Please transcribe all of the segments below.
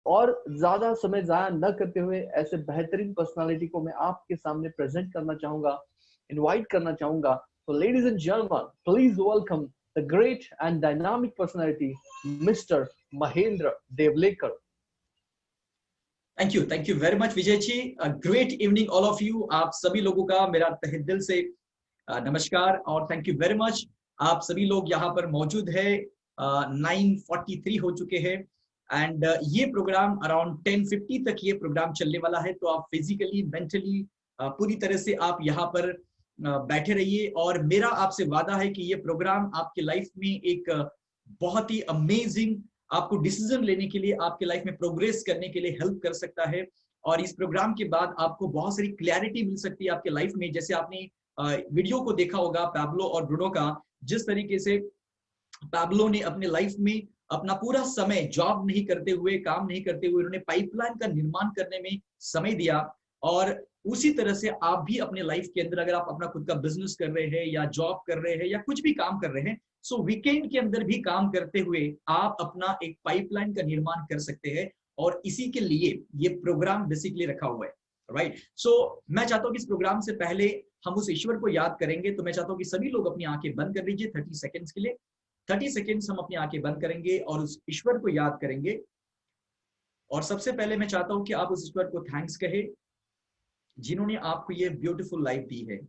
और ज्यादा समय जाया न करते हुए ऐसे बेहतरीन पर्सनालिटी को मैं आपके सामने प्रेजेंट करना चाहूंगा, इनवाइट करना चाहूंगा। तो ladies and gentleman, please welcome the great and dynamic personality mister Mahendra Devlekar. Thank you very much Vijay ji. Great evening all of you. आप सभी लोगों का मेरा तहे दिल से नमस्कार और थैंक यू वेरी मच। आप सभी लोग यहाँ पर मौजूद है। 9:43 हो चुके हैं एंड ये प्रोग्राम अराउंड 10:50 तक ये प्रोग्राम चलने वाला है। तो आप फिजिकली मेंटली पूरी तरह से आप यहाँ पर बैठे रहिए और मेरा आपसे वादा है कि ये प्रोग्राम आपके लाइफ में एक बहुत ही अमेजिंग आपको डिसीजन लेने के लिए, आपके लाइफ में प्रोग्रेस करने के लिए हेल्प कर सकता है। और इस प्रोग्राम के बाद आपको बहुत सारी क्लैरिटी मिल सकती है आपके लाइफ में। जैसे आपने वीडियो को देखा होगा पैब्लो और ब्रूनो का, जिस तरीके से पैब्लो ने अपने लाइफ में अपना पूरा समय जॉब नहीं करते हुए, काम नहीं करते हुए, उन्होंने पाइपलाइन का निर्माण करने में समय दिया। और उसी तरह से आप भी अपने लाइफ के अंदर अगर आप अपना खुद का बिजनेस कर रहे हैं या जॉब कर रहे हैं या कुछ भी काम कर रहे हैं, सो वीकेंड के अंदर भी काम करते हुए आप अपना एक पाइपलाइन का निर्माण कर सकते हैं। और इसी के लिए ये प्रोग्राम बेसिकली रखा हुआ है, राइट। सो मैं चाहता हूं कि इस प्रोग्राम से पहले हम उस ईश्वर को याद करेंगे। तो मैं चाहता हूं कि सभी लोग अपनी आंखें बंद कर लीजिए 30 सेकेंड्स के लिए। 30 सेकेंड्स हम अपनी आंखें बंद करेंगे और उस ईश्वर को याद करेंगे। और सबसे पहले मैं चाहता हूं कि आप उस ईश्वर को थैंक्स कहे जिन्होंने आपको ये ब्यूटीफुल लाइफ दी है,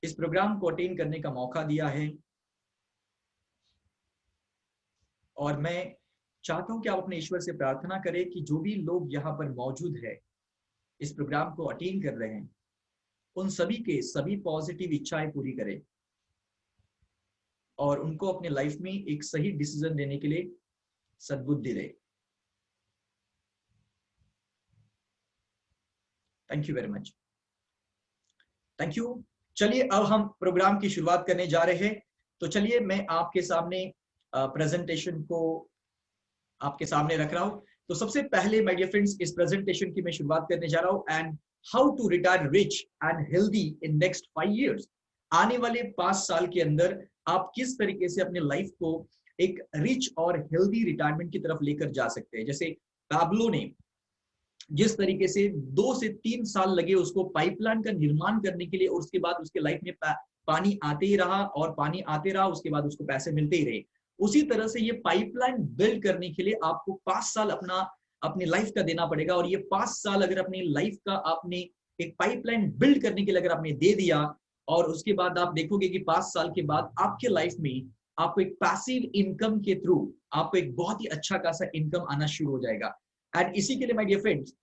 इस प्रोग्राम को अटेंड करने का मौका दिया है। और मैं चाहता हूं कि आप अपने ईश्वर से प्रार्थना करें कि जो भी लोग यहाँ पर मौजूद है, इस प्रोग्राम को अटेंड कर रहे हैं, उन सभी के सभी पॉजिटिव इच्छाएं पूरी करें और उनको अपने लाइफ में एक सही डिसीजन लेने के लिए सद्बुद्धि दे। Thank you very much, thank you. चलिए अब हम प्रोग्राम की शुरुआत करने जा रहे हैं। तो चलिए मैं आपके सामने प्रेजेंटेशन को आपके सामने रख रहा हूं। तो सबसे पहले माय डियर फ्रेंड्स, इस प्रेजेंटेशन की मैं शुरुआत करने जा रहा हूं। And how to retire rich and healthy in next 5 years। आने वाले 5 साल के अंदर आप किस तरीके से अपने लाइफ को एक रिच और हेल्दी रिटायरमेंट की तरफ लेकर जा सकते हैं। जैसे पैब्लो ने जिस तरीके से 2 से 3 साल लगे उसको पाइपलाइन का निर्माण करने के लिए, और उसके बाद उसके लाइफ में पानी आते ही रहा और पानी आते रहा, उसके बाद उसको पैसे मिलते ही रहे। उसी तरह से ये पाइपलाइन बिल्ड करने के लिए आपको 5 साल अपनी लाइफ का देना पड़ेगा। और ये 5 साल अगर अपनी लाइफ का आपने एक पाइपलाइन बिल्ड करने के लिए अगर आपने दे दिया, और उसके बाद आप देखोगे कि 5 साल के बाद आपके लाइफ में आपको एक पैसिव इनकम के थ्रू आपको एक बहुत ही अच्छा खासा इनकम आना शुरू हो जाएगा। एंड इसी के लिए माय डियर फ्रेंड्स,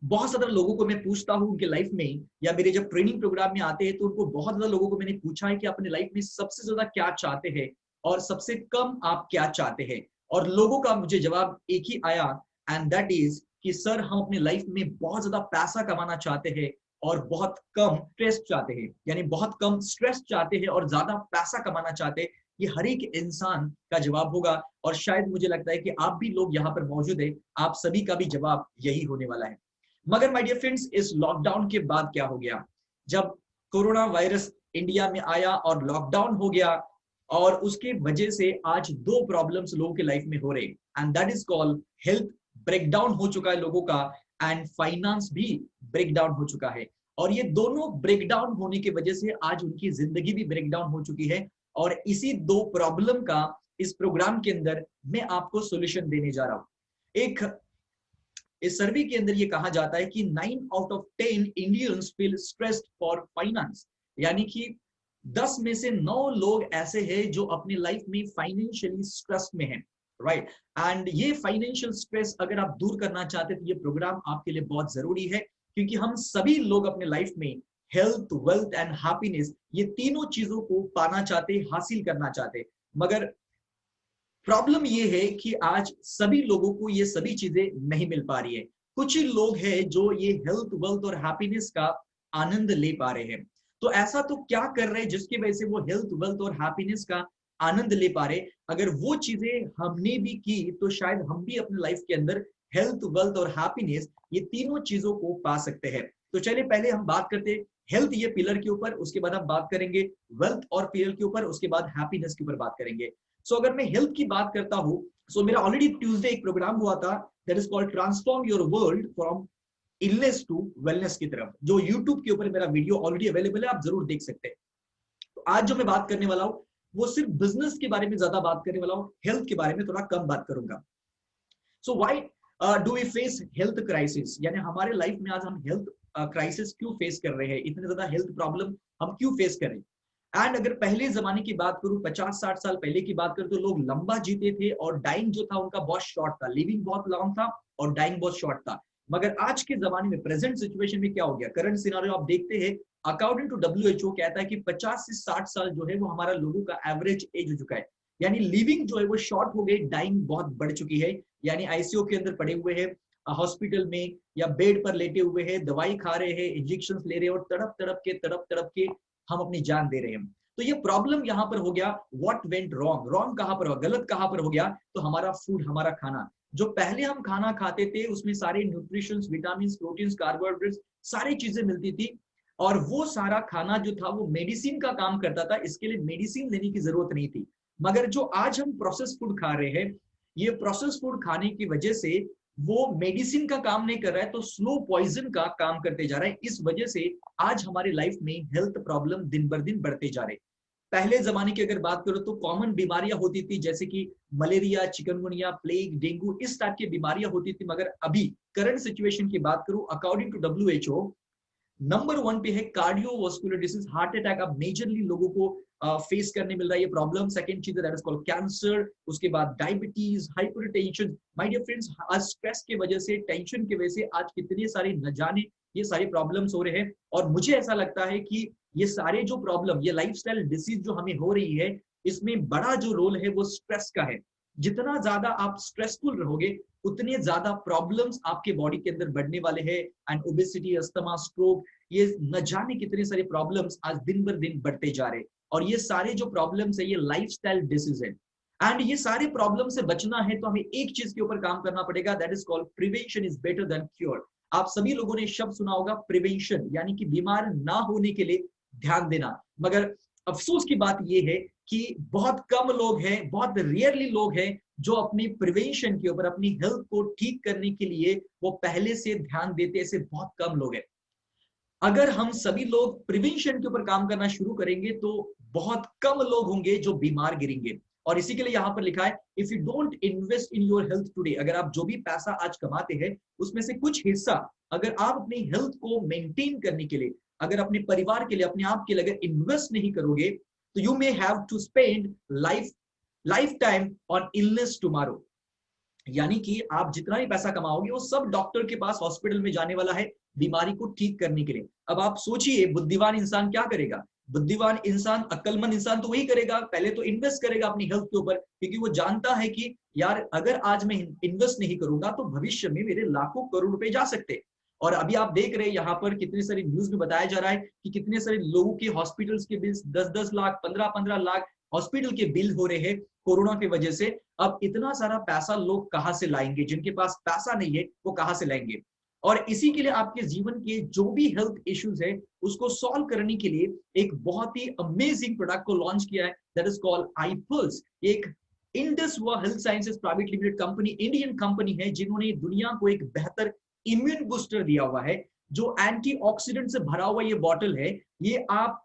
बहुत ज्यादा लोगों को मैं पूछता हूं उनके लाइफ में, या मेरे जब ट्रेनिंग प्रोग्राम में आते हैं तो उनको बहुत ज्यादा लोगों को मैंने पूछा है कि अपने लाइफ में सबसे ज्यादा क्या चाहते हैं और सबसे कम आप क्या चाहते हैं। और लोगों का मुझे जवाब एक ही आया, एंड दैट इज कि सर हम अपनी लाइफ में बहुत ज्यादा पैसा कमाना चाहते हैं और बहुत कम स्ट्रेस चाहते हैं, यानी बहुत कम स्ट्रेस चाहते हैं और ज्यादा पैसा कमाना चाहते हैं। ये हर एक इंसान का जवाब होगा और शायद मुझे लगता है कि आप भी लोग यहाँ पर मौजूद है, आप सभी का भी जवाब यही होने वाला है। मगर माय डियर फ्रेंड्स, इस लॉकडाउन के बाद क्या हो गया, जब कोरोना वायरस इंडिया में आया और लॉकडाउन हो गया, और उसके वजह से आज 2 प्रॉब्लम्स लोगों के लाइफ में हो रहे, and that is called health breakdown हो चुका है लोगों का, एंड फाइनेंस भी ब्रेकडाउन हो चुका है। और ये दोनों ब्रेकडाउन होने की वजह से आज उनकी जिंदगी भी ब्रेकडाउन हो चुकी है। और इसी 2 प्रॉब्लम का इस प्रोग्राम के अंदर मैं आपको सॉल्यूशन देने जा रहा हूं। इस सर्वे के अंदर ये कहा जाता है कि 9 out of 10 Indians feel stressed for finance, यानी कि 10 में से 9 लोग ऐसे हैं जो अपनी लाइफ में फाइनेंशियली स्ट्रेस में हैं, राइट। एंड ये फाइनेंशियल स्ट्रेस अगर आप दूर करना चाहते हैं तो ये प्रोग्राम आपके लिए बहुत जरूरी है, क्योंकि हम सभी लोग अपने लाइफ में हेल्थ, वेल्थ एंड हैप्पीनेस, ये तीनों चीजों को पाना चाहते, हासिल करना चाहते। मगर प्रॉब्लम ये है कि आज सभी लोगों को ये सभी चीजें नहीं मिल पा रही है। कुछ ही लोग हैं जो ये हेल्थ, वेल्थ और हैप्पीनेस का आनंद ले पा रहे हैं। तो ऐसा तो क्या कर रहे हैं जिसकी वजह से वो हेल्थ, वेल्थ और हैप्पीनेस का आनंद ले पा रहे। अगर वो चीजें हमने भी की तो शायद हम भी अपने लाइफ के अंदर हेल्थ, वेल्थ और हैप्पीनेस, ये तीनों चीजों को पा सकते हैं। तो चलिए पहले हम बात करते हैं हेल्थ ये पिलर के ऊपर, उसके बाद हम बात करेंगे वेल्थ और पिलर के ऊपर, उसके बाद हैप्पीनेस के ऊपर बात करेंगे। सो अगर मैं हेल्थ की बात करता हूं, सो मेरा ऑलरेडी ट्यूसडे एक प्रोग्राम हुआ था, that is called transform your world from illness to wellness की तरफ, जो यूट्यूब के ऊपर मेरा वीडियो ऑलरेडी अवेलेबल है, आप जरूर देख सकते हैं। तो आज जो मैं बात करने वाला हूं वो सिर्फ बिजनेस के बारे में ज्यादा बात करने वाला हूं, हेल्थ के बारे में थोड़ा कम बात करूंगा। So why do we face health crisis, यानी हमारे लाइफ में आज हम हेल्थ क्राइसिस क्यों फेस कर रहे हैं, इतने ज्यादा हेल्थ प्रॉब्लम हम क्यों फेस कर रहे हैं। एंड अगर पहले जमाने की बात करूं, 50-60 साल पहले की बात करूं, तो लोग लंबा जीते थे और डाइंग जो था उनका बहुत शॉर्ट था, लिविंग बहुत लॉन्ग था और डाइंग बहुत शॉर्ट था। मगर आज के जमाने में, प्रेजेंट सिचुएशन में क्या हो गया, करंट सिनेरियो आप देखते हैं, अकॉर्डिंग टू WHO कहता है कि 50 से 60 साल जो है वो हमारा लोगों का एवरेज एज हो चुका है, यानी लिविंग जो है वो शॉर्ट हो गई, डाइंग बहुत बढ़ चुकी है, यानी आईसीयू के अंदर पड़े हुए हैं, हॉस्पिटल में या बेड पर लेटे हुए हैं, दवाई खा रहे हैं, इंजेक्शन ले रहे हैं और तड़प तड़प के हम अपनी जान दे रहे हैं। तो ये प्रॉब्लम यहाँ पर हो गया, व्हाट वेंट रॉन्ग, रॉन्ग कहाँ पर हो, गलत कहाँ पर हो गया, तो हमारा फूड, हमारा खाना, जो पहले हम खाना खाते थे उसमें सारे न्यूट्रिशंस, विटामिन, प्रोटीन्स, कार्बोहाइड्रेट्स, सारी चीजें मिलती थी, और वो सारा खाना जो था वो मेडिसिन का काम करता था, इसके लिए मेडिसिन लेने की जरूरत नहीं थी। मगर जो आज हम प्रोसेस फूड खा रहे हैं, ये प्रोसेस फूड खाने की वजह से वो मेडिसिन का काम नहीं कर रहा है, तो स्लो पॉइजन का काम करते जा रहा है। इस वजह से आज हमारे लाइफ में हेल्थ प्रॉब्लम दिन बर दिन बढ़ते जा रहे हैं। पहले जमाने की अगर बात करो तो कॉमन बीमारियां होती थी, जैसे कि मलेरिया, चिकनगुनिया, प्लेग, डेंगू, इस टाइप की बीमारियां होती थी। मगर अभी करंट सिचुएशन की बात करूं, अकॉर्डिंग टू WHO नंबर 1 पे है कार्डियोवास्कुलर डिसीज, हार्ट अटैक अब मेजरली लोगों को फेस करने मिल रहा है ये प्रॉब्लम। सेकंड चीज दैट इज कॉल्ड कैंसर, उसके बाद diabetes, hypertension. My dear friends, आज स्ट्रेस की वजह से, टेंशन की वजह से आज कितने सारे न जाने ये सारे प्रॉब्लम्स हो रहे हैं। और मुझे ऐसा लगता है कि ये सारे जो प्रॉब्लम, ये लाइफस्टाइल डिसीज जो हमें हो रही है, इसमें बड़ा जो रोल है वो स्ट्रेस का है। जितना ज्यादा आप स्ट्रेसफुल रहोगे उतने ज्यादा प्रॉब्लम्स आपके बॉडी के अंदर बढ़ने वाले हैं। एंड ओबेसिटी, अस्थमा, स्ट्रोक, ये न जाने कितने सारे प्रॉब्लम्स आज दिन बर दिन बढ़ते जा रहे हैं। और ये सारे जो प्रॉब्लम्स है ये लाइफस्टाइल डिसीज है। एंड ये सारे प्रॉब्लम से बचना है तो हमें एक चीज के ऊपर काम करना पड़ेगा, that is called prevention is better than cure. आप सभी लोगों ने शब्द सुना होगा प्रिवेंशन, यानी कि बीमार ना होने के लिए ध्यान देना। मगर अफसोस की बात यह है कि बहुत कम लोग हैं, बहुत रेयरली लोग हैं जो अपनी प्रिवेंशन के ऊपर, अपनी हेल्थ को ठीक करने के लिए वो पहले से ध्यान देते, ऐसे बहुत कम लोग हैं। अगर हम सभी लोग प्रिवेंशन के ऊपर काम करना शुरू करेंगे तो बहुत कम लोग होंगे जो बीमार गिरेंगे। और इसी के लिए यहां पर लिखा है, if you don't invest in your health today, अगर आप जो भी पैसा आज कमाते हैं उसमें से कुछ हिस्सा अगर आप अपनी हेल्थ को मेंटेन करने के लिए, अगर अपने परिवार के लिए, अपने आप के लिए अगर इन्वेस्ट नहीं करोगे, तो you may have to spend life time on illness tomorrow. यानी कि आप जितना भी पैसा कमाओगे वो सब डॉक्टर के पास, हॉस्पिटल में जाने वाला है बीमारी को ठीक करने के लिए। अब आप सोचिए, बुद्धिमान इंसान क्या करेगा? बुद्धिमान इंसान, अक्लमंद इंसान तो वही करेगा, पहले तो इन्वेस्ट करेगा अपनी हेल्थ के ऊपर, क्योंकि वो जानता है कि यार अगर आज मैं इन्वेस्ट नहीं करूंगा तो भविष्य में मेरे लाखों करोड़ रुपए जा सकते। और अभी आप देख रहे हैं यहाँ पर कितने सारे न्यूज में बताया जा रहा है कि कितने सारे लोगों के हॉस्पिटल्स के बिल्स 10-10 लाख, 15-15 लाख हॉस्पिटल के बिल हो रहे हैं कोरोना की वजह से। अब इतना सारा पैसा लोग कहां से लाएंगे? जिनके पास पैसा नहीं है वो कहां से लाएंगे? और इसी के लिए आपके जीवन के जो भी हेल्थ इश्यूज है उसको सॉल्व करने के लिए एक बहुत ही अमेजिंग प्रोडक्ट को लॉन्च किया है, दैट इज कॉल्ड iPulse। एक Indus health sciences private limited company, Indian company है, जिन्होंने दुनिया को एक बेहतर इम्यून बूस्टर दिया हुआ है, जो एंटीऑक्सीडेंट से भरा हुआ ये बॉटल है। ये आप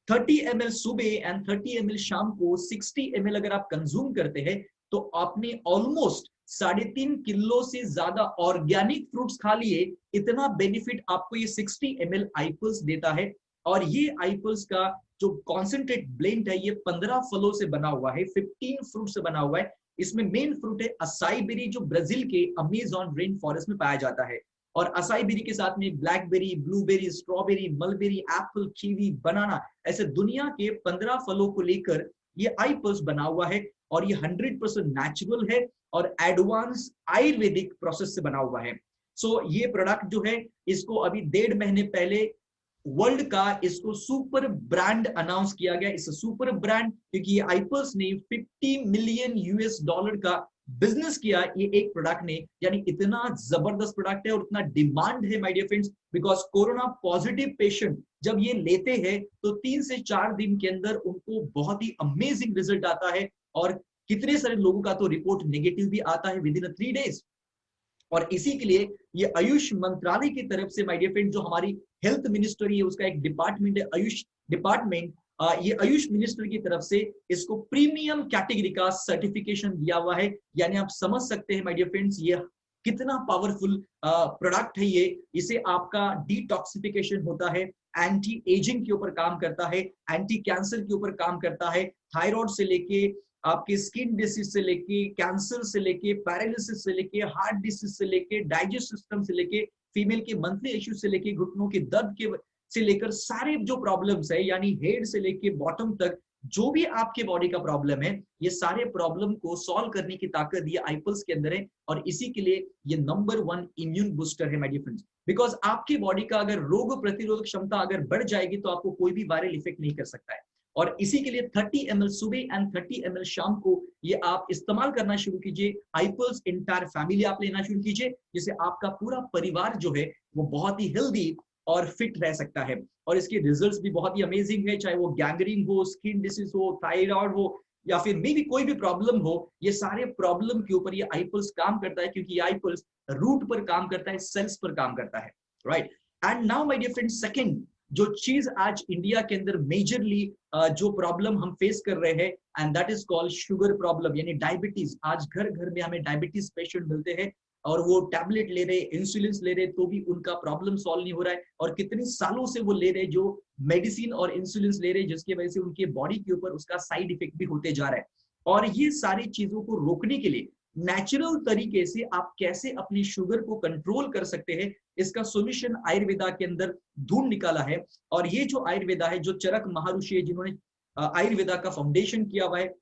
30 ml सुबह एंड 30 ml शाम को, 60 ml अगर आप कंज्यूम करते हैं तो आपने ऑलमोस्ट 3.5 किलो से ज्यादा ऑर्गेनिक फ्रूट्स खा लिए। इतना बेनिफिट आपको ये 60 ml iPulse देता है। और ये iPulse का जो कॉन्सेंट्रेट ब्लेंड है ये 15 फलों से बना हुआ है, 15 फ्रूट से बना हुआ है। इसमें मेन फ्रूट है असाई बेरी, जो ब्राजील के अमेज़न रेन फॉरेस्ट में पाया जाता है। और असाई बेरी के साथ में blackberry, blueberry, strawberry, mulberry, apple, kiwi, banana, ऐसे दुनिया के 15 फलों को लेकर ये iPulse बना हुआ है। और ये 100% नेचुरल है और एडवांस आयुर्वेदिक प्रोसेस से बना हुआ है। सो ये प्रोडक्ट जो है, इसको अभी 1.5 महीने पहले वर्ल्ड का इसको सुपर ब्रांड अनाउंस किया गया। इस सुपर ब्रांड क्योंकि ये iPulse ने $50 मिलियन का बिजनेस किया ये एक प्रोडक्ट ने, यानी इतना जबरदस्त प्रोडक्ट है और इतना डिमांड है my dear friends. Because corona positive patient जब ये लेते हैं तो 3 से 4 दिन के अंदर उनको बहुत ही अमेजिंग रिजल्ट आता है। और कितने सारे लोगों का तो रिपोर्ट नेगेटिव भी आता है विद इन 3 days। और इसी के लिए ये आयुष मंत्रालय की तरफ से माय डियर फ्रेंड, जो हमारी हेल्थ मिनिस्ट्री है उसका एक डिपार्टमेंट है आयुष डिपार्टमेंट, ये आयुष मिनिस्ट्री की तरफ से इसको प्रीमियम कैटेगरी का सर्टिफिकेशन दिया हुआ है। यानी आप समझ सकते हैं माय डियर फ्रेंड्स ये कितना पावरफुल प्रोडक्ट है। ये इसे आपका डिटॉक्सिफिकेशन होता है, एंटी एजिंग के ऊपर काम करता है, एंटी कैंसर के ऊपर काम करता है, थायराइड से लेके आपके स्किन डिसीज से लेके, कैंसर से लेके, पैरालिसिस से लेके, हार्ट डिसीज से लेके, डाइजेस्ट सिस्टम से लेके, फीमेल के मंथली इश्यू से लेके, घुटनों के दर्द के से लेकर सारे जो प्रॉब्लम्स है यानी हेड से लेके बॉटम तक जो भी आपके बॉडी का प्रॉब्लम है, ये सारे प्रॉब्लम को सॉल्व करने की ताकत ये आईपल्स के अंदर है। और इसी के लिए ये नंबर 1 इम्यून बूस्टर है माय डियर फ्रेंड्स। बिकॉज आपकी बॉडी का अगर रोग प्रतिरोधक क्षमता अगर बढ़ जाएगी तो आपको कोई भी वायरल इफेक्ट नहीं कर सकता है। और इसी के लिए 30 ml सुबह एंड 30 ml शाम को ये आप इस्तेमाल करना शुरू कीजिए। आईपल्स इंटायर फैमिली आप लेना शुरू कीजिए, जिससे आपका पूरा परिवार जो है वो बहुत ही हेल्दी और फिट रह सकता है। और इसके रिजल्ट्स भी बहुत ही अमेजिंग है, चाहे वो गैंग्रीन हो, स्किन डिसीज हो, थायराइड हो या फिर मे भी कोई भी प्रॉब्लम हो, ये सारे प्रॉब्लम के ऊपर ये आईपल्स काम करता है, क्योंकि आईपल्स रूट पर काम करता है, सेल्स पर काम करता है, right. And now my dear friends, second जो चीज आज इंडिया के अंदर मेजरली जो प्रॉब्लम हम फेस कर रहे हैं, and that is called sugar problem यानी डायबिटीज। आज घर घर में हमें डायबिटीज पेशेंट मिलते हैं और वो टैबलेट ले रहे, इंसुलिन ले रहे, तो भी उनका प्रॉब्लम सॉल्व नहीं हो रहा है। और कितने सालों से वो ले रहे जो मेडिसिन और इंसुलिन ले रहे, जिसकी वजह से उनके बॉडी के ऊपर उसका साइड इफेक्ट भी होते जा रहा है। और ये सारी चीजों को रोकने के लिए नेचुरल तरीके से आप कैसे अपनी शुगर को कंट्रोल कर सकते हैं, इसका सॉल्यूशन आयुर्वेदा के अंदर ढूंढ निकाला है। और ये जो आयुर्वेदा है, जो चरक महर्षि है जिन्होंने आयुर्वेदा का फाउंडेशन किया हुआ है,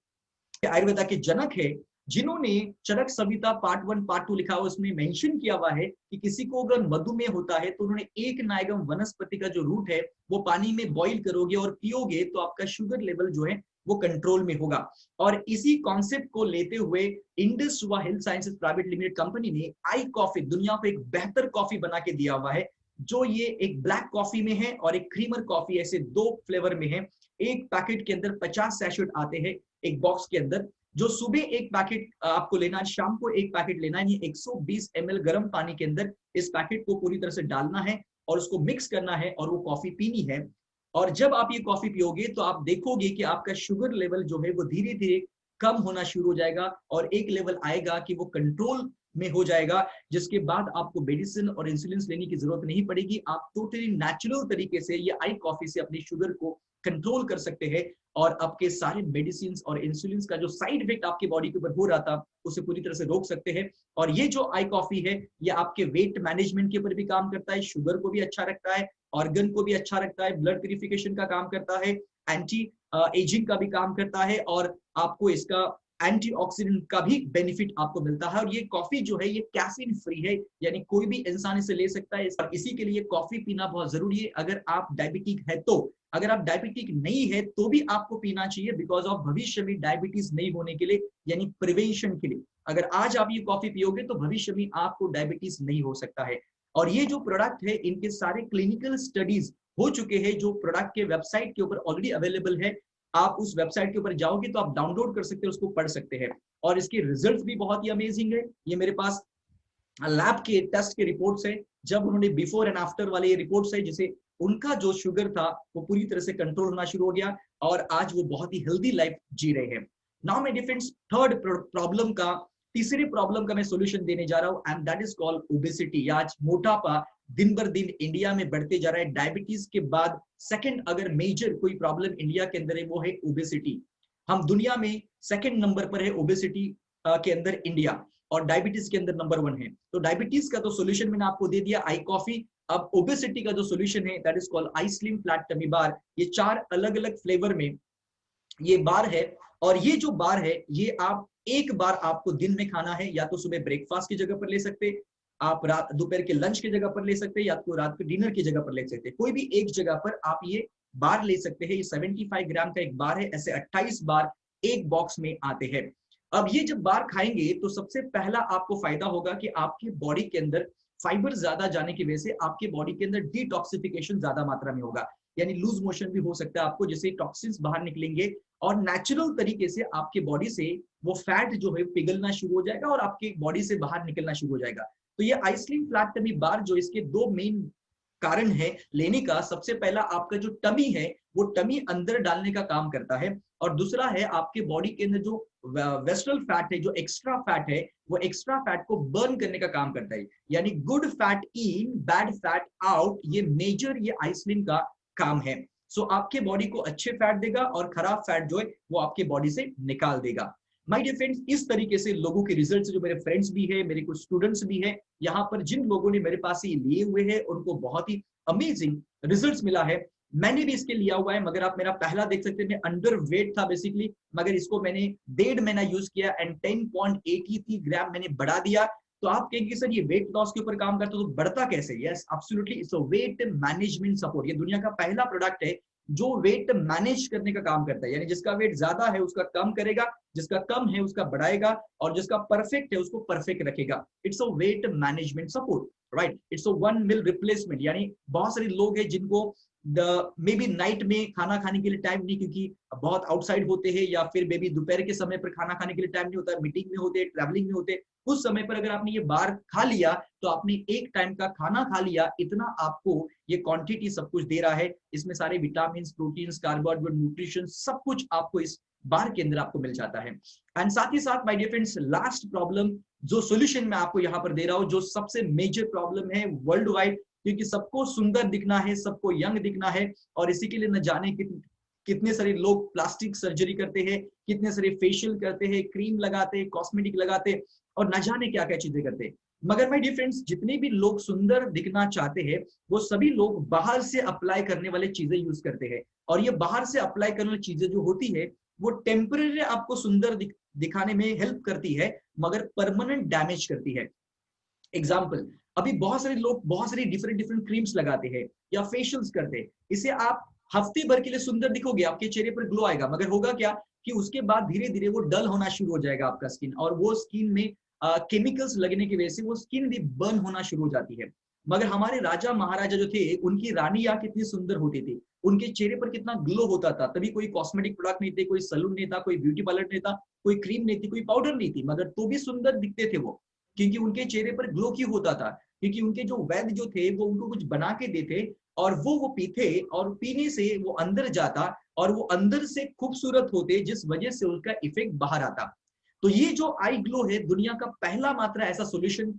आयुर्वेदा के जनक है, जिन्होंने चरक संहिता पार्ट 1 पार्ट 2 लिखा हुआ, उसमें मेंशन किया हुआ है कि किसी को अगर मधुमेह होता है तो उन्होंने एक नायगम वनस्पति का जो रूट है वो पानी में बॉईल करोगे और पियोगे तो आपका शुगर लेवल जो है वो कंट्रोल में होगा। और इसी कॉन्सेप्ट को लेते हुए Indus health sciences private limited company ने आई कॉफी दुनिया को एक बेहतर कॉफी बना के दिया हुआ है, जो ये एक ब्लैक कॉफी में है और एक क्रीमर कॉफी, ऐसे 2 फ्लेवर में है। एक पैकेट के अंदर 50 सैशेट आते हैं एक बॉक्स के अंदर, जो सुबह एक पैकेट आपको लेना है, शाम को एक पैकेट लेना है। 120 ml गर्म पानी के अंदर इस पैकेट को पूरी तरह से डालना है और उसको मिक्स करना है और वो कॉफी पीनी है। और जब आप ये कॉफी पियोगे तो आप देखोगे कि आपका शुगर लेवल जो है वो धीरे धीरे कम होना शुरू हो जाएगा और एक लेवल आएगा कि वो कंट्रोल में हो जाएगा, जिसके बाद आपको मेडिसिन और इंसुलिन लेने की जरूरत नहीं पड़ेगी। आप टोटली नेचुरल तरीके से ये आई कॉफी से अपनी शुगर को कंट्रोल कर सकते हैं और आपके सारे मेडिसिन और इंसुलिन का जो साइड इफेक्ट आपकी बॉडी के ऊपर हो रहा था उसे पूरी तरह से रोक सकते हैं। और ये जो आई कॉफी है ये आपके वेट मैनेजमेंट के ऊपर भी काम करता है, शुगर को भी अच्छा रखता है, ऑर्गन को भी अच्छा रखता है, ब्लड प्यूरिफिकेशन का काम करता है, एंटी एजिंग का भी काम करता है और आपको इसका एंटीऑक्सीडेंट का भी बेनिफिट आपको मिलता है। और ये कॉफी जो है ये कैफीन फ्री है, यानी कोई भी इंसान इसे ले सकता है। और इसी के लिए कॉफी पीना बहुत जरूरी है अगर आप डायबिटिक है तो। अगर आप डायबिटिक नहीं है तो भी आपको पीना चाहिए, बिकॉज ऑफ भविष्य में डायबिटीज नहीं होने के लिए, यानी प्रिवेंशन के लिए। अगर आज आप ये कॉफी पियोगे तो भविष्य में आपको डायबिटीज नहीं हो सकता है। और ये जो प्रोडक्ट है इनके सारे क्लिनिकल स्टडीज हो चुके हैं, जो प्रोडक्ट के वेबसाइट के ऊपर ऑलरेडी अवेलेबल है। आप उस वेबसाइट के ऊपर जाओगे तो आप डाउनलोड कर सकते हैं, उसको पढ़ सकते हैं और इसके रिजल्ट्स भी बहुत ही अमेजिंग है। ये मेरे पास लैब के टेस्ट के रिपोर्ट्स है, जब उन्होंने बिफोर एंड आफ्टर वाले ये रिपोर्ट्स है, जिसे उनका जो शुगर था वो पूरी तरह से कंट्रोल होना शुरू हो गया और आज वो बहुत ही हेल्दी लाइफ जी रहे हैं। Now my dear friends, third problem का, तीसरे प्रॉब्लम का मैं सॉल्यूशन देने जा रहा हूं, and that is called obesity. आज मोटापा दिन बर दिन इंडिया में बढ़ते जा रहा है। डायबिटीज के बाद सेकंड अगर मेजर कोई प्रॉब्लम इंडिया के अंदर है वो है ओबेसिटी। हम दुनिया में सेकंड नंबर पर है ओबेसिटी के अंदर इंडिया, और डायबिटीज के अंदर नंबर 1 है। तो डायबिटीज का तो सॉल्यूशन मैंने आपको दे दिया, आई कॉफी। अब ओबेसिटी का जो सॉल्यूशन है that is called I slim flat tummy bar. ये 4 अलग अलग फ्लेवर में ये बार है, और ये जो बार है ये आप एक बार आपको दिन में खाना है, या तो सुबह ब्रेकफास्ट की जगह पर ले सकते, आप रात दोपहर के लंच की जगह पर ले सकते, या तो रात के डिनर की जगह पर ले सकते। कोई भी एक जगह पर आप ये बार ले सकते हैं। ये 75 ग्राम का एक बार है, ऐसे 28 बार एक बॉक्स में आते हैं। अब ये जब बार खाएंगे तो सबसे पहला आपको फायदा होगा कि आपकी बॉडी के अंदर फाइबर ज्यादा जाने की वजह से आपके बॉडी के अंदर डिटॉक्सिफिकेशन ज्यादा मात्रा में होगा, यानी लूज मोशन भी हो सकता है आपको, जिससे टॉक्सिन्स बाहर निकलेंगे और नेचुरल तरीके से आपके बॉडी से वो फैट जो है पिघलना शुरू हो जाएगा और आपके बॉडी से बाहर निकलना शुरू हो जाएगा। तो ये आइसलिन फ्लैट टमी बार जो इसके दो मेन कारण है लेने का, सबसे पहला आपका जो टमी है वो टमी अंदर डालने का काम करता है, और दूसरा है आपके बॉडी के अंदर जो वेस्ट्रल फैट है, जो एक्स्ट्रा फैट है, वो एक्स्ट्रा फैट को बर्न करने का काम करता है। यानी good fat in bad fat out, ये मेजर ये आइसलिन का काम है। सो आपके बॉडी को अच्छे फैट देगा और खराब फैट जो है वो आपके बॉडी से निकाल देगा। माय डियर फ्रेंड्स, इस तरीके से लोगों के रिजल्ट्स, जो मेरे फ्रेंड्स भी है, मेरे कुछ स्टूडेंट्स भी है यहाँ पर, जिन लोगों ने मेरे पास ये लिए हुए हैं उनको बहुत ही अमेजिंग रिजल्ट्स मिला है। मैंने भी इसके लिया हुआ है, मगर आप मेरा पहला देख सकते हैं, मैं अंडर वेट था बेसिकली, मगर इसको मैंने 1.5 महीना यूज किया एंड 10.83 ग्राम मैंने बढ़ा दिया। तो आप कहेंगे सर ये वेट लॉस के ऊपर काम करता है तो बढ़ता कैसे? Yes absolutely, it's a weight management support. ये दुनिया का पहला प्रोडक्ट है जो वेट मैनेज करने का काम करता है, यानी जिसका वेट ज्यादा है उसका कम करेगा, जिसका कम है उसका बढ़ाएगा, और जिसका परफेक्ट है उसको परफेक्ट रखेगा। It's a weight management support, right. It's a 1 meal replacement, यानी बहुत सारे लोग हैं जिनको मे बी नाइट में खाना खाने के लिए टाइम नहीं, क्योंकि बहुत आउटसाइड होते हैं, या फिर मे बी दोपहर के समय पर खाना खाने के लिए टाइम नहीं होता, मीटिंग में होते, ट्रैवलिंग में होते, उस समय पर अगर आपने ये बार खा लिया तो आपने एक टाइम का खाना खा लिया, इतना आपको ये क्वांटिटी सब कुछ दे रहा है। इसमें सारे विटामिन, प्रोटीन्स, कार्बोहाइड्रेट, न्यूट्रिशन सब कुछ आपको इस बार के अंदर आपको मिल जाता है। एंड साथ ही साथ my dear friends, last problem जो सॉल्यूशन मैं आपको यहाँ पर दे रहा हूँ, जो सबसे मेजर प्रॉब्लम है वर्ल्ड वाइड, क्योंकि सबको सुंदर दिखना है, सबको यंग दिखना है, और इसी के लिए न जाने कितने सारे लोग प्लास्टिक सर्जरी करते हैं, कितने सारे फेशियल करते हैं, क्रीम लगाते हैं, कॉस्मेटिक लगाते हैं, और न जाने क्या क्या चीजें करते हैं। मगर माय डियर फ्रेंड्स, जितने भी लोग सुंदर दिखना चाहते हैं वो सभी लोग बाहर से अप्लाई करने वाले चीजें यूज करते हैं, और ये बाहर से अप्लाई करने वाली चीजें जो होती है वो टेम्पररी आपको सुंदर दिखाने में हेल्प करती है, मगर परमानेंट डैमेज करती है। एग्जाम्पल, अभी बहुत सारे लोग बहुत सारी डिफरेंट क्रीम्स लगाते हैं या फेशियल्स करते हैं, इसे आप हफ्ते भर के लिए सुंदर दिखोगे, आपके चेहरे पर ग्लो आएगा, मगर होगा क्या कि उसके बाद धीरे धीरे वो डल होना शुरू हो जाएगा आपका स्किन, और वो स्किन में केमिकल्स लगने की वजह से वो स्किन भी बर्न होना शुरू हो जाती है। मगर हमारे राजा महाराजा जो थे, उनकी रानियां कितनी सुंदर होती थी, उनके चेहरे पर कितना ग्लो होता था, तभी कोई कॉस्मेटिक प्रोडक्ट नहीं थे, कोई सलून नहीं था, कोई ब्यूटी पार्लर नहीं था, कोई क्रीम नहीं थी, कोई पाउडर नहीं थी, मगर तो भी सुंदर दिखते थे वो, क्योंकि उनके चेहरे पर ग्लो क्यों होता था? क्योंकि उनके जो वैद्य जो थे वो उनको कुछ बना के देते, और वो पीते, और पीने से वो अंदर जाता, और वो अंदर से खूबसूरत होते, जिस वजह से उसका इफेक्ट बाहर आता। तो ये जो आई ग्लो है, दुनिया का पहला मात्र ऐसा सोल्यूशन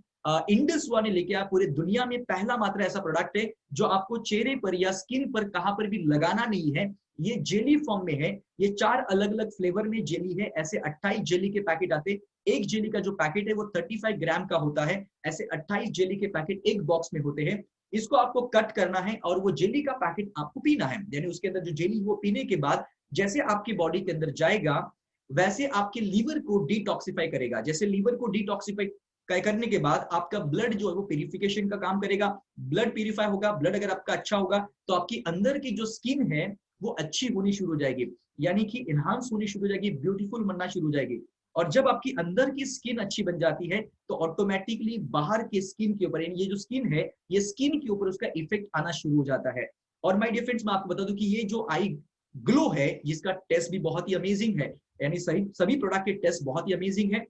इंडस ने लेके आया, पूरे दुनिया में पहला मात्र ऐसा प्रोडक्ट है जो आपको चेहरे पर या स्किन पर कहां पर भी लगाना नहीं है। ये जेली फॉर्म में है, ये 4 अलग अलग फ्लेवर में जेली है, ऐसे 28 जेली के पैकेट आते। एक जेली का जो पैकेट है वो 35 ग्राम का होता है, ऐसे 28 जेली के पैकेट एक बॉक्स में होते हैं। इसको आपको कट करना है और वो जेली का पैकेट आपको पीना है, यानी उसके अंदर जो जेली वो पीने के बाद जैसे आपकी बॉडी के अंदर जाएगा वैसे आपके लीवर को डिटॉक्सिफाई करेगा। जैसे लीवर को डिटॉक्सिफाई करने के बाद आपका ब्लड जो है वो प्यूरिफिकेशन का काम करेगा, ब्लड प्यूरिफाई होगा, ब्लड अगर आपका अच्छा होगा तो आपकी अंदर की जो स्किन है वो अच्छी होनी शुरू हो जाएगी, यानी कि इनहांस होनी शुरू हो जाएगी, ब्यूटीफुल बनना शुरू हो जाएगी। और जब आपकी अंदर की स्किन अच्छी बन जाती है तो ऑटोमेटिकली बाहर की स्किन के ऊपर, ये जो स्किन है ये स्किन के ऊपर उसका इफेक्ट आना शुरू हो जाता है। और माय डियर फ्रेंड्स, मैं आपको बता दूं कि ये जो आई ग्लो है जिसका टेस्ट भी बहुत ही अमेजिंग है, यानी सभी प्रोडक्ट के टेस्ट बहुत ही अमेजिंग है।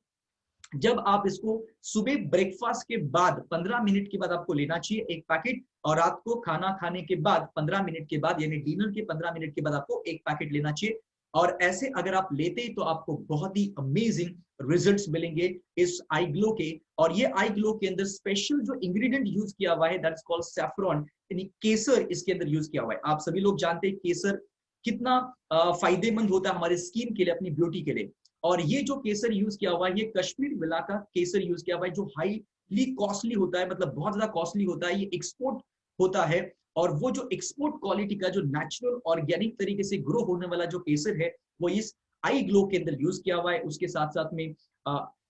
जब आप इसको सुबह ब्रेकफास्ट के बाद 15 मिनट के बाद आपको लेना चाहिए एक पैकेट, और रात को खाना खाने के बाद 15 मिनट के बाद, यानी डिनर के 15 मिनट के बाद आपको एक पैकेट लेना चाहिए। और ऐसे अगर आप लेते तो आपको बहुत ही अमेजिंग रिजल्ट्स मिलेंगे इस आई ग्लो के। और ये आई ग्लो के अंदर स्पेशल जो इंग्रेडिएंट यूज किया हुआ है दैट्स कॉल्ड सैफरॉन, यानी केसर इसके अंदर यूज किया हुआ है। आप सभी लोग जानते हैं केसर कितना फायदेमंद होता है हमारे स्किन के लिए, अपनी ब्यूटी के लिए। और ये जो केसर यूज किया हुआ है, ये कश्मीर विला का केसर यूज किया हुआ है, जो हाईली कॉस्टली होता है, मतलब बहुत ज्यादा कॉस्टली होता है, ये एक्सपोर्ट होता है। और वो जो एक्सपोर्ट क्वालिटी का जो नेचुरल ऑर्गेनिक तरीके से ग्रो होने वाला जो केसर है वो इस आई ग्लो के अंदर यूज किया हुआ है। उसके साथ साथ में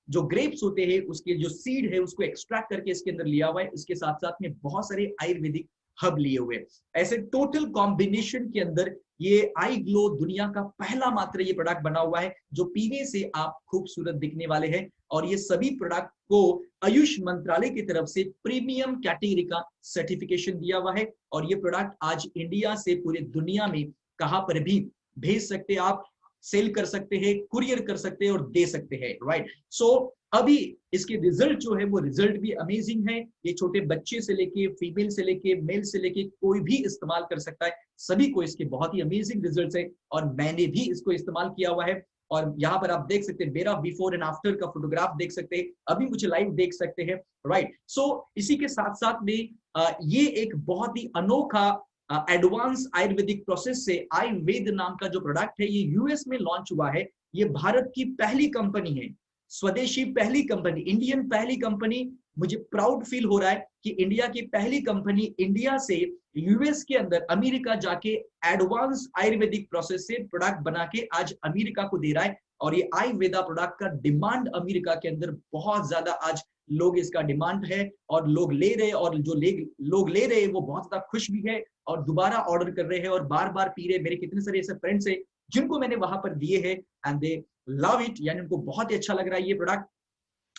जो ग्रेप्स होते हैं उसके जो सीड है उसको एक्सट्रैक्ट करके इसके अंदर लिया हुआ है। इसके साथ साथ में बहुत सारे आयुर्वेदिक हब लिए हुए, ऐसे टोटल कॉम्बिनेशन के अंदर ये आई ग्लो दुनिया का पहला मात्र ये प्रोडक्ट बना हुआ है जो पीने से आप खूबसूरत दिखने वाले हैं। और ये सभी प्रोडक्ट को आयुष मंत्रालय की तरफ से प्रीमियम कैटेगरी का सर्टिफिकेशन दिया हुआ है। और ये प्रोडक्ट आज इंडिया से पूरे दुनिया में कहां पर भी भेज सकते हैं आप। सेल कर सकते हैं, कुरियर कर सकते हैं और दे सकते हैं, राइट। सो अभी इसके रिजल्ट जो है वो रिजल्ट भी अमेजिंग है। ये छोटे बच्चे से लेके, फीमेल से लेके, मेल से लेके कोई भी इस्तेमाल कर सकता है, सभी को इसके बहुत ही अमेजिंग रिजल्ट्स है और मैंने भी इसको इस्तेमाल किया हुआ है। और यहाँ पर आप देख सकते हैं मेरा बिफोर एंड आफ्टर का फोटोग्राफ देख सकते हैं, अभी मुझे लाइव देख सकते हैं, राइट। सो इसी के साथ साथ में ये एक बहुत ही अनोखा एडवांस आयुर्वेदिक प्रोसेस से आयुर्वेद नाम का जो प्रोडक्ट है ये यूएस में लॉन्च हुआ है। ये भारत की पहली कंपनी है, स्वदेशी पहली कंपनी, इंडियन पहली कंपनी। मुझे प्राउड फील हो रहा है कि इंडिया की पहली कंपनी इंडिया से यूएस के अंदर अमेरिका जाके एडवांस आयुर्वेदिक प्रोसेस से प्रोडक्ट बना के आज अमेरिका को दे रहा है। और ये आयुर्वेदा प्रोडक्ट का डिमांड अमेरिका के अंदर बहुत ज्यादा, आज लोग इसका डिमांड है और लोग ले रहे हैं, और जो लोग ले रहे हैं वो बहुत ज्यादा खुश भी है और दोबारा ऑर्डर कर रहे हैं और बार बार पी रहे। मेरे कितने सारे ऐसे फ्रेंड्स है जिनको मैंने वहां पर दिए हैं एंड दे लव इट, यानी उनको बहुत ही अच्छा लग रहा है ये प्रोडक्ट।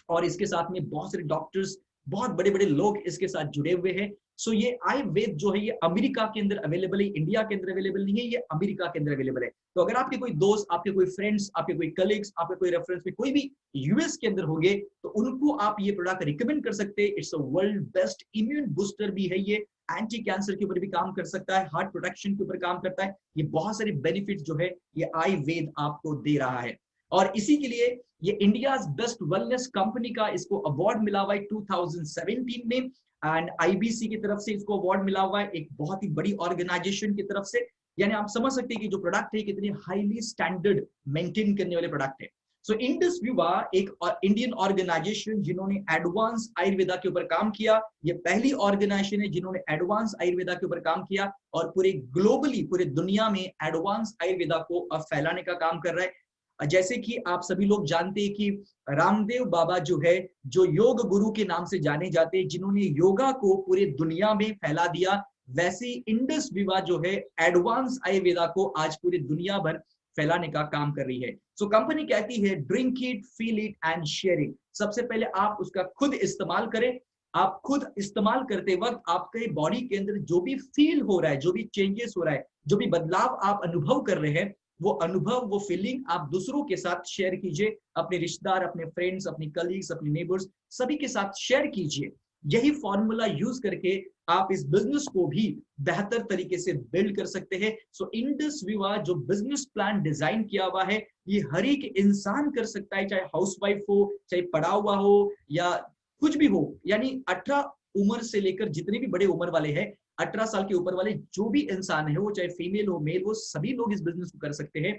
और इसके साथ में बहुत सारे डॉक्टर्स, बहुत बड़े बड़े लोग इसके साथ जुड़े हुए हैं। सो ये आयुर्वेद जो है ये अमेरिका के अंदर अवेलेबल है, इंडिया के अंदर अवेलेबल नहीं है, ये अमेरिका के अंदर अवेलेबल है। तो अगर आपके कोई दोस्त, आपके कोई फ्रेंड्स, आपके कोई कलीग्स, आपके कोई रेफरेंस में कोई भी यूएस के अंदर होंगे तो उनको आप ये प्रोडक्ट रिकमेंड कर सकते हैं। It's a world best immune booster भी है, ये एंटी कैंसर के ऊपर भी काम कर सकता है, हार्ट प्रोटेक्शन के ऊपर काम करता है। ये बहुत सारे बेनिफिट जो है ये आयुर्वेद आपको दे रहा है। और इसी के लिए ये इंडियाज बेस्ट वेलनेस कंपनी का इसको अवार्ड मिला हुआ है 2017 में, एंड आईबीसी की तरफ से इसको अवार्ड मिला हुआ है, एक बहुत ही बड़ी ऑर्गेनाइजेशन की तरफ से। यानी आप समझ सकते हैं कि जो प्रोडक्ट है कितनी हाईली स्टैंडर्ड मेंटेन करने वाले प्रोडक्ट है। सो इंडस विवा एक इंडियन ऑर्गेनाइजेशन जिन्होंने एडवांस आयुर्वेदा के ऊपर काम किया, ये पहली ऑर्गेनाइजेशन है जिन्होंने एडवांस आयुर्वेदा के ऊपर काम किया और पूरे ग्लोबली, पूरे दुनिया में एडवांस आयुर्वेदा को फैलाने का काम कर रहा है। जैसे कि आप सभी लोग जानते हैं कि रामदेव बाबा जो है, जो योग गुरु के नाम से जाने जाते हैं, जिन्होंने योगा को पूरे दुनिया में फैला दिया, वैसे इंडस विवा जो है एडवांस आयुर्वेदा को आज पूरी दुनिया भर फैलाने का काम कर रही है। सो कंपनी कहती है drink it, feel it and share it. सबसे पहले आप उसका खुद इस्तेमाल करें। आप खुद इस्तेमाल करते वक्त आपके बॉडी के अंदर जो भी फील हो रहा है, जो भी चेंजेस हो रहा है, जो भी बदलाव आप अनुभव कर रहे हैं, वो अनुभव, वो फीलिंग आप दूसरों के साथ शेयर कीजिए, अपने रिश्तेदार, अपने फ्रेंड्स, अपने कलीग्स, अपने नेबर्स, सभी के साथ शेयर कीजिए। यही फॉर्मूला यूज करके आप इस बिजनेस को भी बेहतर तरीके से बिल्ड कर सकते हैं। सो इंडस विवा जो बिजनेस प्लान डिजाइन किया हुआ है, ये हर एक इंसान कर सकता है, चाहे हाउसवाइफ हो, चाहे पढ़ा हुआ हो या कुछ भी हो। यानी 18 उम्र से लेकर जितने भी बड़े उम्र वाले हैं, 18 साल के ऊपर वाले जो भी इंसान है, वो चाहे फीमेल हो, मेल हो, सभी लोग इस बिजनेस को कर सकते हैं।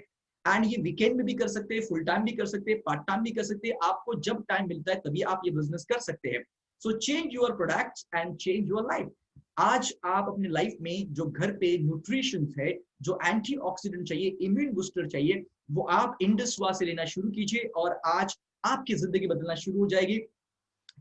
एंड ये वीकेंड में भी कर सकते हैं, फुल टाइम भी कर सकते हैं, पार्ट टाइम भी कर सकते हैं। आपको जब टाइम मिलता है तभी आप ये बिजनेस कर सकते हैं। So change your products and change your life. आज आप अपने लाइफ में जो घर पे न्यूट्रिशन है, जो एंटीऑक्सीडेंट चाहिए, इम्यून बूस्टर चाहिए, वो आप इंडस विवा से लेना शुरू कीजिए और आज आपकी जिंदगी बदलना शुरू हो जाएगी।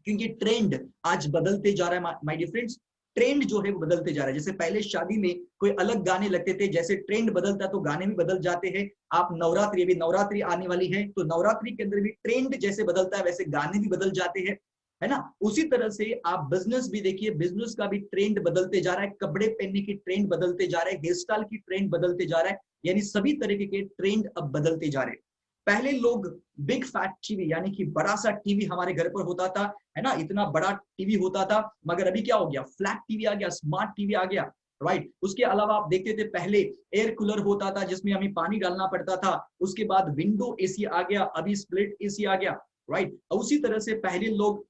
क्योंकि ट्रेंड आज बदलते जा रहा है माय डियर फ्रेंड्स, ट्रेंड जो है वो बदलते जा रहा है। जैसे पहले शादी में कोई अलग गाने लगते थे, जैसे ट्रेंड बदलता तो गाने भी बदल जाते हैं। आप नवरात्रि, अभी नवरात्रि आने वाली है, तो नवरात्रि के अंदर भी ट्रेंड जैसे बदलता है वैसे गाने भी बदल जाते हैं, है ना। उसी तरह से आप बिजनेस भी देखिए, बिजनेस का भी ट्रेंड बदलते जा रहा है, कपड़े पहनने की ट्रेंड बदलते जा रहा है, हेयर स्टाइल की ट्रेंड बदलते जा रहा है, यानी सभी तरीके के ट्रेंड अब बदलते जा रहे हैं। पहले लोग बिग फैट टीवी, यानी कि बड़ा सा टीवी हमारे घर पर होता था, है ना, इतना बड़ा टीवी होता था, मगर अभी क्या हो गया, फ्लैट टीवी आ गया, स्मार्ट टीवी आ गया, राइट। उसके अलावा आप देखते थे पहले एयर कूलर होता था जिसमें हमें पानी डालना पड़ता था, उसके बाद विंडो एसी आ गया, अभी स्प्लिट एसी आ गया, राइट। उसी तरह से पहले लोग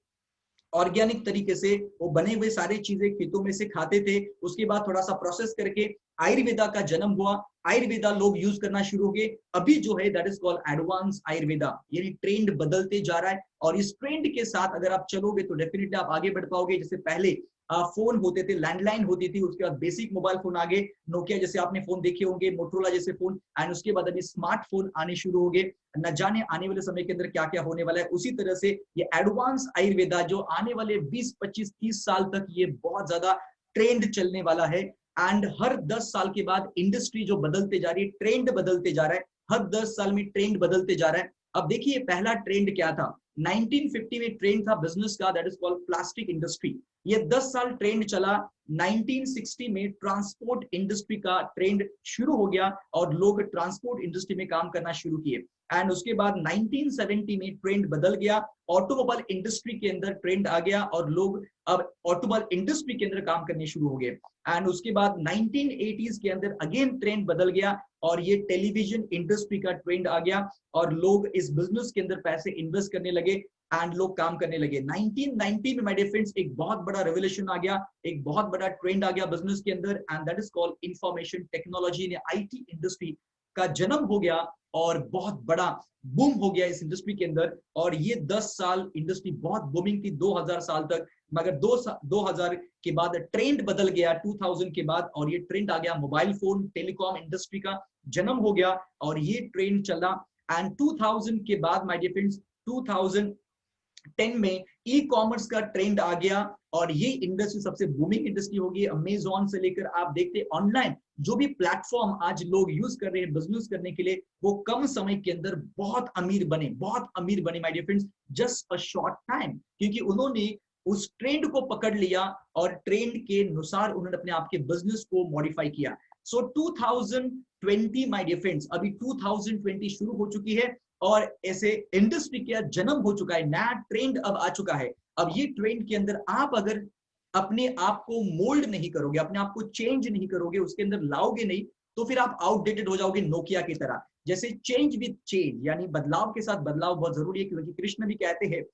ऑर्गेनिक तरीके से वो बने हुए सारी चीजें खेतों में से खाते थे, उसके बाद थोड़ा सा प्रोसेस करके आयुर्वेदा का जन्म हुआ, आयुर्वेदा लोग यूज करना शुरू हो गए। अभी जो है that is called advance Ayurveda, यानी ट्रेंड बदलते जा रहा है और इस ट्रेंड के साथ अगर आप चलोगे तो डेफिनेटली आप आगे बढ़ पाओगे। जैसे पहले फोन होते थे, लैंडलाइन होती थी, उसके बाद बेसिक मोबाइल फोन आ गए, नोकिया जैसे आपने फोन देखे होंगे, मोटरोला जैसे फोन, एंड उसके बाद अभी स्मार्टफोन आने शुरू हो गए। न जाने आने वाले समय के अंदर क्या क्या होने वाला है। उसी तरह से ये एडवांस आयुर्वेदा जो आने वाले 20, 25, 30 साल तक ये बहुत ज्यादा ट्रेंड चलने वाला है। एंड हर 10 साल के बाद इंडस्ट्री जो बदलते जा रही है, ट्रेंड बदलते जा रहा है, हर 10 साल में ट्रेंड बदलते जा रहा है। अब देखिए पहला ट्रेंड क्या था, 1950 में ट्रेंड था बिजनेस का, that is called plastic industry. ये 10 साल ट्रेंड चला। 1960 में ट्रांसपोर्ट इंडस्ट्री का ट्रेंड शुरू हो गया और लोग ट्रांसपोर्ट इंडस्ट्री में काम करना शुरू किए। एंड उसके बाद 1970 में ट्रेंड बदल गया, ऑटोमोबाइल इंडस्ट्री के अंदर ट्रेंड आ गया और लोग अब ऑटोमोबाइल इंडस्ट्री के अंदर काम करने शुरू हो गए। एंड उसके बाद 1980s के अंदर अगेन ट्रेंड बदल गया और ये टेलीविजन इंडस्ट्री का ट्रेंड आ गया और लोग इस बिजनेस के अंदर पैसे इन्वेस्ट करने लगे एंड लोग काम करने लगे। 1990 में माय डियर फ्रेंड्स एक बहुत बड़ा रेवोल्यूशन आ गया, एक बहुत बड़ा ट्रेंड आ गया बिजनेस के अंदर, and that is called information technology ने आईटी इंडस्ट्री का जन्म हो गया और बहुत बड़ा बूम हो गया इस इंडस्ट्री के अंदर। और ये 10 साल इंडस्ट्री बहुत बूमिंग थी 2000 साल तक, मगर 2000 के बाद ट्रेंड बदल गया 2000 के बाद और ये ट्रेंड आ गया मोबाइल फोन टेलीकॉम इंडस्ट्री का जन्म हो गया और ये ट्रेंड चला। एंड 2000 के बाद माय डियर फ्रेंड्स 2010 में ई कॉमर्स का ट्रेंड आ गया और ये इंडस्ट्री सबसे बूमिंग इंडस्ट्री होगी। अमेजॉन से लेकर आप देखते ऑनलाइन जो भी प्लेटफॉर्म आज लोग यूज कर रहे हैं बिजनेस करने के लिए, वो कम समय के अंदर बहुत अमीर बने my dear friends, just a short time, क्योंकि उन्होंने उस ट्रेंड को पकड़ लिया और ट्रेंड के अनुसार उन्होंने अपने आप के बिजनेस को मॉडिफाई किया। सो 2020 माय डियर फ्रेंड्स, अभी 2020 शुरू हो चुकी है और ऐसे इंडस्ट्री का जन्म हो चुका है, नया ट्रेंड अब आ चुका है। अब ये ट्रेंड के अंदर आप अगर अपने आप को मोल्ड नहीं करोगे, अपने आप को चेंज नहीं करोगे, उसके अंदर लाओगे नहीं, तो फिर आप आउटडेटेड हो जाओगे नोकिया की तरह। जैसे चेंज विद चेंज, यानी बदलाव के साथ बदलाव बहुत जरूरी है, क्योंकि कृष्ण भी कहते हैं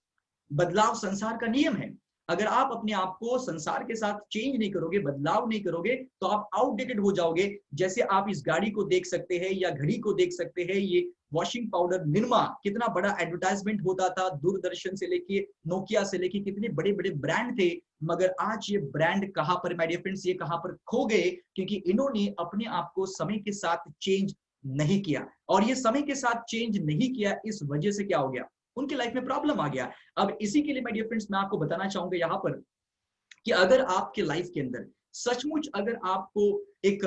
बदलाव संसार का नियम है। अगर आप अपने आप को संसार के साथ चेंज नहीं करोगे, बदलाव नहीं करोगे, तो आप आउटडेटेड हो जाओगे। जैसे आप इस गाड़ी को देख सकते हैं या घड़ी को देख सकते हैं, ये वॉशिंग पाउडर निरमा कितना बड़ा एडवर्टाइजमेंट होता था, दूरदर्शन से लेके नोकिया से लेके कितने बड़े बड़े ब्रांड थे, मगर आज ये ब्रांड कहां पर माय डियर फ्रेंड्स, ये कहां पर खो गए, क्योंकि इन्होंने अपने आप को समय के साथ चेंज नहीं किया। और ये समय के साथ चेंज नहीं किया, इस वजह से क्या हो गया, उनकी लाइफ में प्रॉब्लम आ गया। अब इसी के लिए माय डियर फ्रेंड्स मैं आपको बताना चाहूंगा यहाँ पर कि अगर आपके लाइफ के अंदर सचमुच अगर आपको एक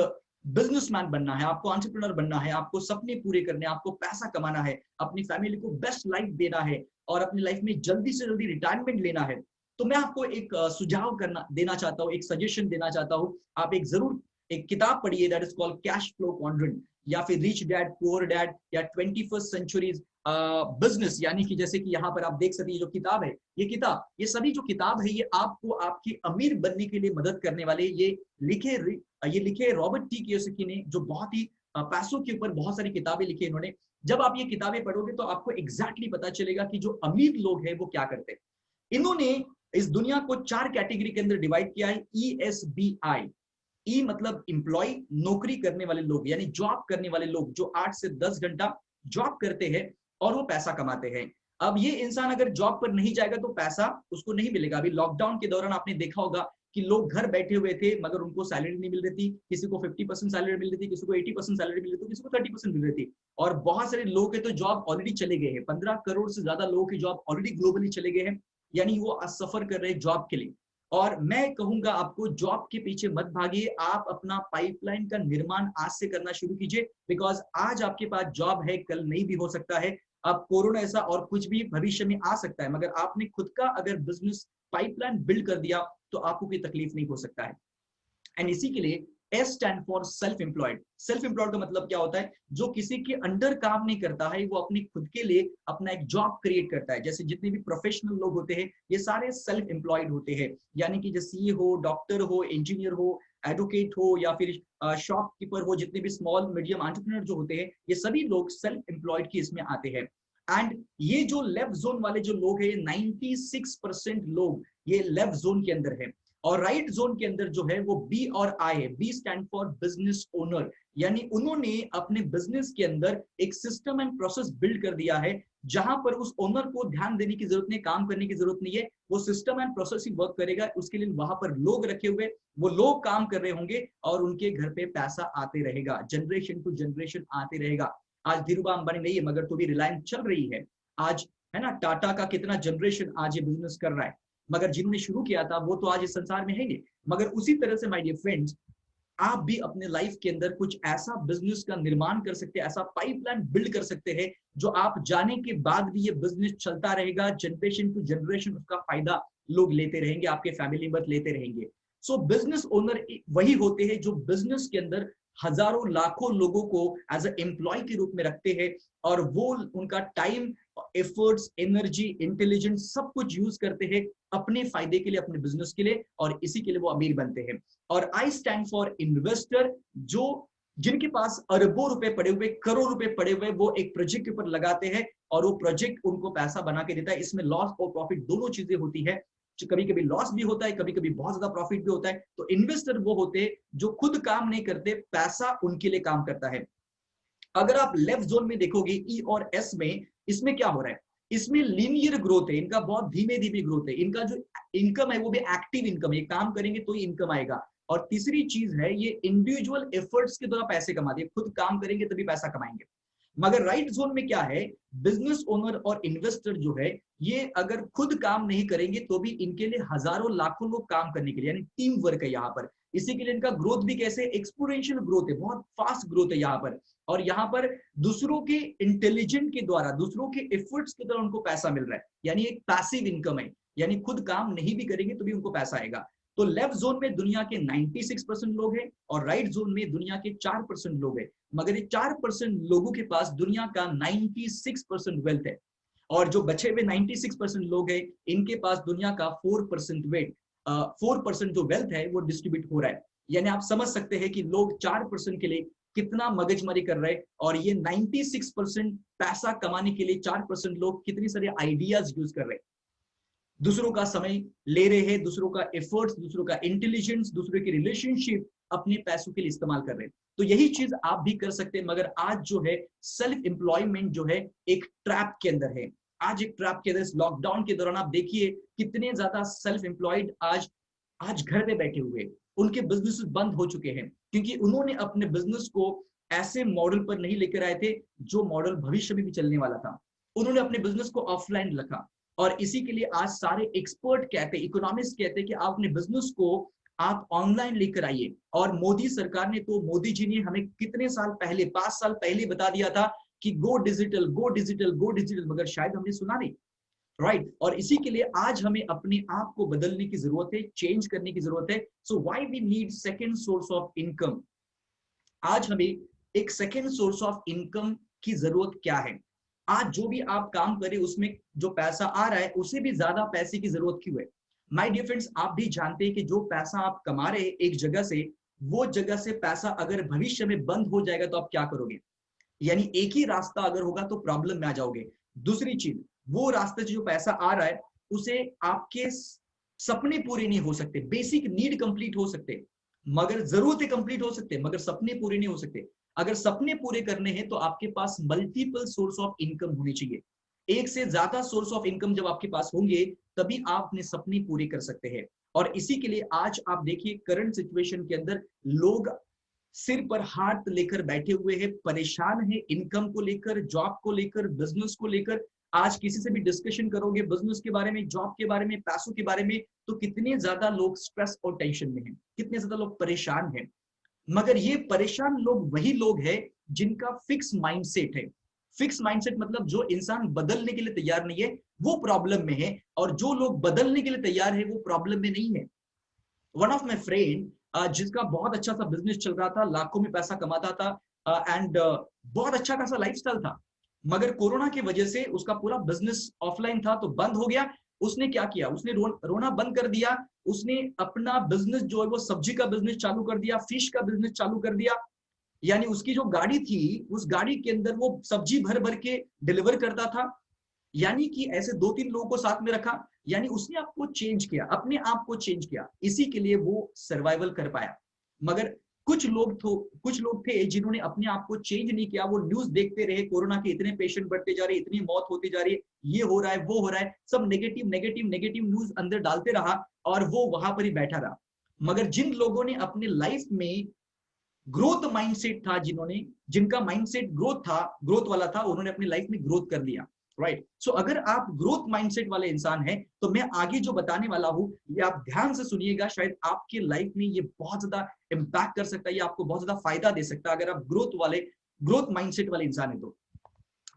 बिजनेसमैन बनना है, आपको एंटरप्रेन्योर बनना है, आपको सपने पूरे करने हैं, आपको पैसा कमाना है, अपनी फैमिली को बेस्ट लाइफ देना है और अपनी लाइफ में जल्दी से जल्दी रिटायरमेंट लेना है, तो मैं आपको एक सुझाव देना चाहता हूँ, एक सजेशन देना चाहता हूँ। आप एक किताब पढ़िए, that is called cash flow quadrant, या फिर रिच डैड पुअर डैड, या 21st सेंचुरी बिजनेस। यानी कि जैसे कि यहाँ पर आप देख सकते हैं जो किताब है, ये सभी जो किताब है, ये आपको आपके अमीर बनने के लिए मदद करने वाले, ये लिखे रॉबर्ट टी कियोसाकी ने, जो बहुत ही पैसों के ऊपर बहुत सारी किताबें लिखी इन्होंने। जब आप ये किताबें पढ़ोगे तो आपको एग्जैक्टली पता चलेगा कि जो अमीर लोग हैं वो क्या करते हैं। इन्होंने इस दुनिया को 4 कैटेगरी के अंदर डिवाइड किया है, ESBI। ई मतलब एम्प्लॉय, नौकरी करने वाले लोग, यानी जॉब करने वाले लोग जो 8 से 10 घंटा जॉब करते हैं और वो पैसा कमाते हैं। अब ये इंसान अगर जॉब पर नहीं जाएगा तो पैसा उसको नहीं मिलेगा। अभी लॉकडाउन के दौरान आपने देखा होगा कि लोग घर बैठे हुए थे मगर उनको सैलरी नहीं मिल रही थी, किसी को 50% सैलरी मिल रही थी, किसी को 80% सैलरी मिल रही थी, किसी को 30% मिल रही थी। और बहुत सारे लोग के तो जॉब ऑलरेडी चले गए हैं, 15 करोड़ से ज्यादा लोगों की जॉब ऑलरेडी ग्लोबली चले गए हैं, यानी वो आज सफर कर रहे हैं जॉब के लिए। और मैं कहूंगा आपको जॉब के पीछे मत भागिए, आप अपना पाइपलाइन का निर्माण आज से करना शुरू कीजिए, बिकॉज आज आपके पास जॉब है, कल नहीं भी हो सकता है। अब कोरोना ऐसा और कुछ भी भविष्य में आ सकता है, मगर आपने खुद का अगर बिजनेस पाइपलाइन बिल्ड कर दिया तो आपको कोई तकलीफ नहीं हो सकता है। एंड इसी के लिए S stand for self employed. Self employed का मतलब क्या होता है, जो किसी के अंडर काम नहीं करता है, वो अपनी खुद के लिए अपना एक जॉब क्रिएट करता है। जैसे जितने भी प्रोफेशनल लोग होते हैं ये सारे सेल्फ एम्प्लॉयड होते हैं, यानी कि जैसे CA हो, डॉक्टर हो, इंजीनियर हो, एडवोकेट हो, या फिर शॉपकीपर हो, जितने भी स्मॉल मीडियम एंटरप्रेन्योर जो होते हैं, ये सभी लोग सेल्फ एम्प्लॉयड की इसमें आते हैं। एंड ये जो लेफ्ट जोन वाले जो लोग हैं, 96% लोग ये लेफ्ट जोन के अंदर है। और राइट जोन के अंदर जो है वो B और I है। B stand for business owner, यानी उन्होंने अपने बिजनेस के अंदर एक सिस्टम एंड प्रोसेस बिल्ड कर दिया है, जहां पर उस ओनर को ध्यान देने की जरूरत नहीं, काम करने की जरूरत नहीं है, वो system and process he work करेगा। उसके लिए वहां पर लोग रखे हुए, वो लोग काम कर रहे होंगे और उनके घर पे पैसा आते रहेगा, जनरेशन टू जनरेशन आते रहेगा। आज धीरूभाई अंबानी नहीं है मगर तो भी रिलायंस चल रही है आज, है ना। टाटा का कितना जनरेशन आज ये बिजनेस कर रहा है, मगर जिन्होंने शुरू किया था वो तो आज इस संसार में है नहीं। मगर उसी तरह से माय डियर फ्रेंड्स, आप भी अपने लाइफ के अंदर कुछ ऐसा बिजनेस का निर्माण कर सकते हैं, ऐसा पाइपलाइन बिल्ड कर सकते हैं जो आप जाने के बाद भी ये बिजनेस चलता रहेगा, जनरेशन टू जनरेशन उसका फायदा लोग लेते रहेंगे, आपके फैमिली मेंबर लेते रहेंगे। सो बिजनेस ओनर वही होते हैं जो बिजनेस के अंदर हजारों लाखों लोगों को एज ए एम्प्लॉय के रूप में रखते हैं और वो उनका टाइम, एफर्ट्स, एनर्जी, इंटेलिजेंस सब कुछ यूज करते हैं अपने फायदे के लिए, अपने बिजनेस के लिए, और इसी के लिए वो अमीर बनते हैं। और आई स्टैंड फॉर इन्वेस्टर, जो जिनके पास अरबों रुपए पड़े हुए, करोड़ रुपए पड़े हुए, वो एक प्रोजेक्ट के ऊपर लगाते हैं और वो प्रोजेक्ट उनको पैसा बना के देता है। इसमें लॉस और प्रॉफिट दोनों चीजें होती है, कभी कभी लॉस भी होता है, कभी कभी बहुत ज्यादा प्रॉफिट भी होता है। तो इन्वेस्टर वो होते हैं जो खुद काम नहीं करते, पैसा उनके लिए काम करता है। अगर आप लेफ्ट जोन में देखोगे ई और एस में, इसमें क्या हो रहा है, इसमें लीनियर ग्रोथ है, इनका बहुत धीमे धीमे ग्रोथ है, इनका जो इनकम है वो भी एक्टिव इनकम है, काम करेंगे तो ही इनकम आएगा। और तीसरी चीज है ये इंडिविजुअल एफर्ट्स के द्वारा पैसे कमाते हैं, खुद काम करेंगे तभी पैसा कमाएंगे। मगर राइट जोन में क्या है, बिजनेस ओनर और इन्वेस्टर जो है ये अगर खुद काम नहीं करेंगे तो भी इनके लिए हजारों लाखों लोग काम करने के लिए, यानी टीम वर्क है यहाँ पर। इसी के लिए इनका ग्रोथ भी कैसे, एक्सपोनेंशियल ग्रोथ है, बहुत फास्ट ग्रोथ है यहाँ पर। और यहाँ पर दूसरों के इंटेलिजेंट के द्वारा, दूसरों के एफर्ट्स के द्वारा उनको पैसा मिल रहा है, यानी एक पैसिव इनकम है, यानी खुद काम नहीं भी करेंगे तो भी उनको पैसा आएगा। तो लेफ्ट जोन में दुनिया के 96% लोग हैं और राइट जोन में दुनिया के 4% लोग हैं। मगर ये 4% लोगों के पास दुनिया का 96% वेल्थ है, और जो बचे हुए 96% लोग हैं इनके पास दुनिया का 4% जो वेल्थ है वो डिस्ट्रीब्यूट हो रहा है। यानी आप समझ सकते हैं कि लोग 4% के लिए कितना मगजमारी कर रहे हैं, और ये 96% पैसा कमाने के लिए 4% लोग कितनी सारे आइडियाज यूज कर रहे हैं, दूसरों का समय ले रहे हैं, दूसरों का एफर्ट्स, दूसरों का इंटेलिजेंस, दूसरों की रिलेशनशिप अपने पैसों के लिए इस्तेमाल कर रहे हैं। तो यही चीज आप भी कर सकते हैं। मगर आज जो है सेल्फ एम्प्लॉयमेंट जो है एक ट्रैप के अंदर है, आज एक ट्रैप के अंदर। लॉकडाउन के दौरान आप देखिए कितने ज्यादा सेल्फ एम्प्लॉयड आज घर पे बैठे हुए, उनके बिजनेस बंद हो चुके हैं क्योंकि उन्होंने अपने बिजनेस को ऐसे मॉडल पर नहीं लेकर आए थे जो मॉडल भविष्य में भी चलने वाला था। उन्होंने अपने बिजनेस को ऑफलाइन रखा, और इसी के लिए आज सारे एक्सपर्ट कहते हैं, इकोनॉमिस्ट कहते हैं कि आप अपने बिजनेस को आप ऑनलाइन लेकर आइए। और मोदी सरकार ने तो, मोदी जी ने हमें कितने साल पहले, 5 साल पहले बता दिया था कि गो डिजिटल, गो डिजिटल, गो डिजिटल, मगर शायद हमने सुना नहीं, राइट। और इसी के लिए आज हमें अपने आप को बदलने की जरूरत है, चेंज करने की जरूरत है। So why we need second source of income. आज हमें एक सेकंड सोर्स ऑफ इनकम की जरूरत क्या है। आज जो भी आप काम करें उसमें जो पैसा आ रहा है उससे भी ज्यादा पैसे की जरूरत क्यों है। माय डियर फ्रेंड्स, आप भी जानते हैं कि जो पैसा आप कमा रहे हैं एक जगह से, वो जगह से पैसा अगर भविष्य में बंद हो जाएगा तो आप क्या करोगे। यानी एक ही रास्ता अगर होगा तो प्रॉब्लम में आ जाओगे। दूसरी चीज, वो रास्ते से जो पैसा आ रहा है उसे आपके सपने पूरे नहीं हो सकते, बेसिक नीड कंप्लीट हो सकते, मगर जरूरतें कंप्लीट हो सकते, मगर सपने पूरे नहीं हो सकते। अगर सपने पूरे करने हैं तो आपके पास मल्टीपल सोर्स ऑफ इनकम होनी चाहिए। एक से ज्यादा सोर्स ऑफ इनकम जब आपके पास होंगे तभी आप अपने सपने पूरे कर सकते हैं। और इसी के लिए आज आप देखिए करंट सिचुएशन के अंदर लोग सिर पर हाथ लेकर बैठे हुए हैं, परेशान है इनकम को लेकर, जॉब को लेकर, बिजनेस को लेकर। आज किसी से भी डिस्कशन करोगे बिजनेस के बारे में, जॉब के बारे में, पैसों के बारे में, तो कितने ज्यादा लोग स्ट्रेस और टेंशन में हैं, कितने ज्यादा लोग परेशान हैं। मगर ये परेशान लोग वही लोग हैं जिनका फिक्स माइंडसेट है। फिक्स माइंडसेट मतलब जो इंसान बदलने के लिए तैयार नहीं है वो प्रॉब्लम में है, और जो लोग बदलने के लिए तैयार है वो प्रॉब्लम में नहीं है। वन ऑफ माई फ्रेंड जिसका बहुत अच्छा सा बिजनेस चल रहा था, लाखों में पैसा कमाता था एंड बहुत अच्छा खासा लाइफस्टाइल था, मगर कोरोना की वजह से उसका पूरा बिजनेस ऑफलाइन था तो बंद हो गया। उसने क्या किया, उसने रोना बंद कर दिया। उसने अपना बिजनेस जो है वो सब्जी का बिजनेस चालू कर दिया, फिश का बिजनेस चालू कर दिया। यानी उसकी जो गाड़ी थी उस गाड़ी के अंदर वो सब्जी भर भर के डिलीवर करता था। यानी कि ऐसे 2-3 लोगों को साथ में रखा, यानी उसने आपको चेंज किया, अपने आप को चेंज किया, इसी के लिए वो सर्वाइवल कर पाया। मगर कुछ लोग थे जिन्होंने अपने आप को चेंज नहीं किया। वो न्यूज देखते रहे, कोरोना के इतने पेशेंट बढ़ते जा रहे, इतनी मौत होती जा रही है, ये हो रहा है, वो हो रहा है, सब नेगेटिव नेगेटिव नेगेटिव न्यूज अंदर डालते रहा और वो वहां पर ही बैठा रहा। मगर जिन लोगों ने अपने लाइफ में ग्रोथ माइंडसेट था, जिनका माइंडसेट ग्रोथ वाला था, उन्होंने अपनी लाइफ में ग्रोथ कर लिया। राइट। सो अगर आप ग्रोथ माइंडसेट वाले इंसान हैं तो मैं आगे जो बताने वाला हूं ये आप ध्यान से सुनिएगा, शायद आपके लाइफ में ये बहुत ज्यादा इम्पैक्ट कर सकता है, ये आपको बहुत ज्यादा फायदा दे सकता है अगर आप ग्रोथ माइंडसेट वाले इंसान है तो।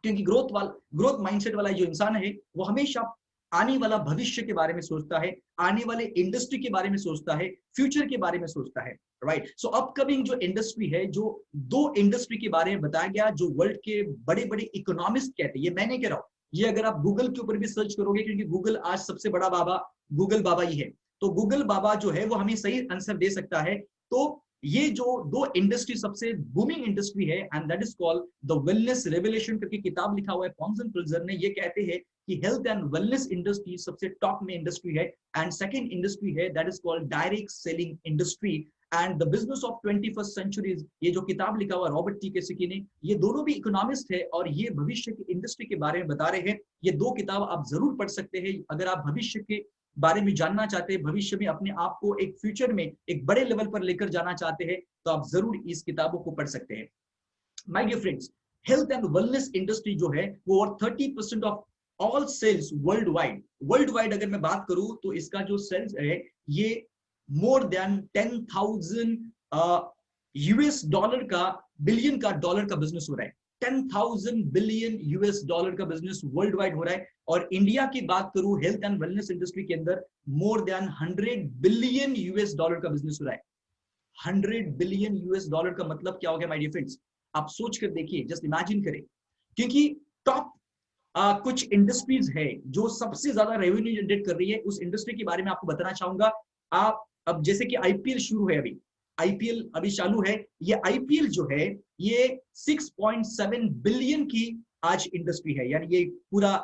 क्योंकि ग्रोथ माइंडसेट वाला जो इंसान है वो हमेशा आने वाला भविष्य के बारे में सोचता है, आने वाले इंडस्ट्री के बारे में सोचता है, फ्यूचर के बारे में सोचता है, राइट। सो अपकमिंग जो इंडस्ट्री है, जो 2 इंडस्ट्री के बारे में बताया गया जो वर्ल्ड के बड़े बड़े इकोनॉमिस्ट कहते हैं, ये मैं नहीं कह रहा हूं, ये अगर आप गूगल के ऊपर भी सर्च करोगे, क्योंकि गूगल आज सबसे बड़ा बाबा गूगल बाबा ही है, तो गूगल बाबा जो है वो हमें सही आंसर दे सकता है। तो ये जो 2 इंडस्ट्री सबसे बूमिंग इंडस्ट्री है, and that is called the wellness revolution करके किताब लिखा हुआ है पॉन्सन प्रिल्जर ने। ये कहते हैं कि हेल्थ एंड वेलनेस इंडस्ट्री सबसे टॉप में इंडस्ट्री है, एंड सेकंड इंडस्ट्री है that is called direct selling industry and the business of 21st century. ये जो किताब लिखा हुआ रॉबर्ट टी कियोसाकी ने, ये दोनों भी इकोनॉमिस्ट है और ये भविष्य की इंडस्ट्री के बारे में बता रहे हैं। ये 2 किताब आप जरूर पढ़ सकते हैं अगर आप भविष्य के बारे में जानना चाहते हैं, भविष्य में अपने आप को एक फ्यूचर में एक बड़े लेवल पर लेकर जाना चाहते हैं, तो आप जरूर इस किताबों को पढ़ सकते हैं। My dear friends, health and wellness industry जो है वो 30% of all sales world wide अगर मैं बात करूं तो इसका जो सेल्स है ये मोर देन 10,000 यूएस डॉलर का बिलियन का डॉलर का बिजनेस हो रहा है। 10,000 बिलियन यूएस डॉलर का बिजनेस वर्ल्ड वाइड हो रहा है। और इंडिया की बात करूं हेल्थ एंड वेलनेस इंडस्ट्री के अंदर more than 100 billion US dollar का बिजनेस हो रहा है। 100 बिलियन यूएस डॉलर का मतलब क्या हो गया माय डियर फ्रेंड्स, आप सोच कर देखिए, जस्ट इमेजिन करें। क्योंकि टॉप कुछ इंडस्ट्रीज है जो सबसे ज्यादा रेवेन्यू जनरेट कर रही है, उस इंडस्ट्री के बारे में आपको बताना चाहूंगा। आप अब जैसे कि आईपीएल शुरू है, आईपीएल अभी चालू है, ये आईपीएल जो है ये 6.7 बिलियन की आज इंडस्ट्री है, यानी ये पूरा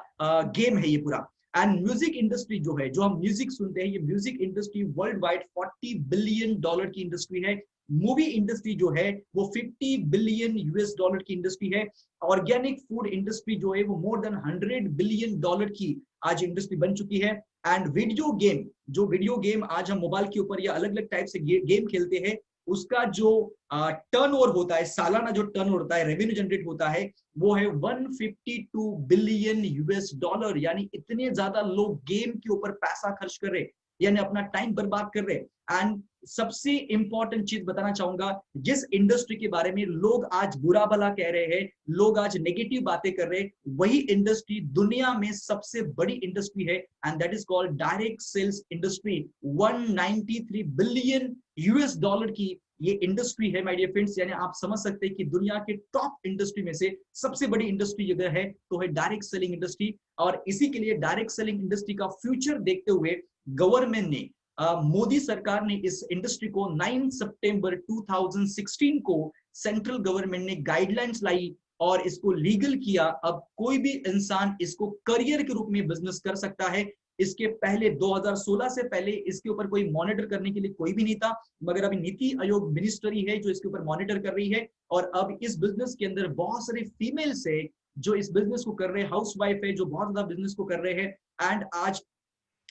गेम है ये पूरा। एंड म्यूजिक इंडस्ट्री जो है, जो हम म्यूजिक सुनते हैं, ये music industry world wide 40 billion dollar की इंडस्ट्री है। मूवी इंडस्ट्री जो है वो 50 बिलियन यूएस डॉलर की इंडस्ट्री है। ऑर्गेनिक फूड इंडस्ट्री जो है वो मोर देन 100 बिलियन डॉलर की आज इंडस्ट्री बन चुकी है। एंड वीडियो गेम आज हम मोबाइल के ऊपर या अलग अलग टाइप से गेम खेलते हैं, उसका जो टर्नओवर होता है, सालाना जो टर्नओवर होता है, रेवेन्यू जनरेट होता है, वो है 152 बिलियन यूएस डॉलर। यानी इतने ज्यादा लोग गेम के ऊपर पैसा खर्च कर रहे, यानी अपना टाइम बर्बाद कर रहे। एंड सबसे इंपॉर्टेंट चीज बताना चाहूंगा, जिस इंडस्ट्री के बारे में लोग आज बुरा भला कह रहे हैं, लोग आज नेगेटिव बातें कर रहे हैं, वही इंडस्ट्री दुनिया में सबसे बड़ी इंडस्ट्री है, and that is called direct sales industry. 193 billion US dollar की ये इंडस्ट्री है माय डियर फ्रेंड्स। यानी आप समझ सकते हैं कि दुनिया के टॉप इंडस्ट्री में से सबसे बड़ी इंडस्ट्री अगर है तो है डायरेक्ट सेलिंग इंडस्ट्री। और इसी के लिए डायरेक्ट सेलिंग इंडस्ट्री का फ्यूचर देखते हुए गवर्नमेंट ने, मोदी सरकार ने इस इंडस्ट्री को 9 सितंबर 2016 को सेंट्रल गवर्नमेंट ने गाइडलाइंस लाई और इसको लीगल किया। अब कोई भी इंसान इसको करियर के रूप में बिजनेस कर सकता है। इसके पहले 2016 से पहले इसके ऊपर कोई मॉनिटर करने के लिए कोई भी नहीं था, मगर अभी नीति आयोग मिनिस्ट्री है जो इसके ऊपर मॉनिटर कर रही है। और अब इस बिजनेस के अंदर बहुत सारे फीमेल्स है जो इस बिजनेस को कर रहे हैं, हाउस वाइफ है जो बहुत ज्यादा बिजनेस को कर रहे हैं। एंड आज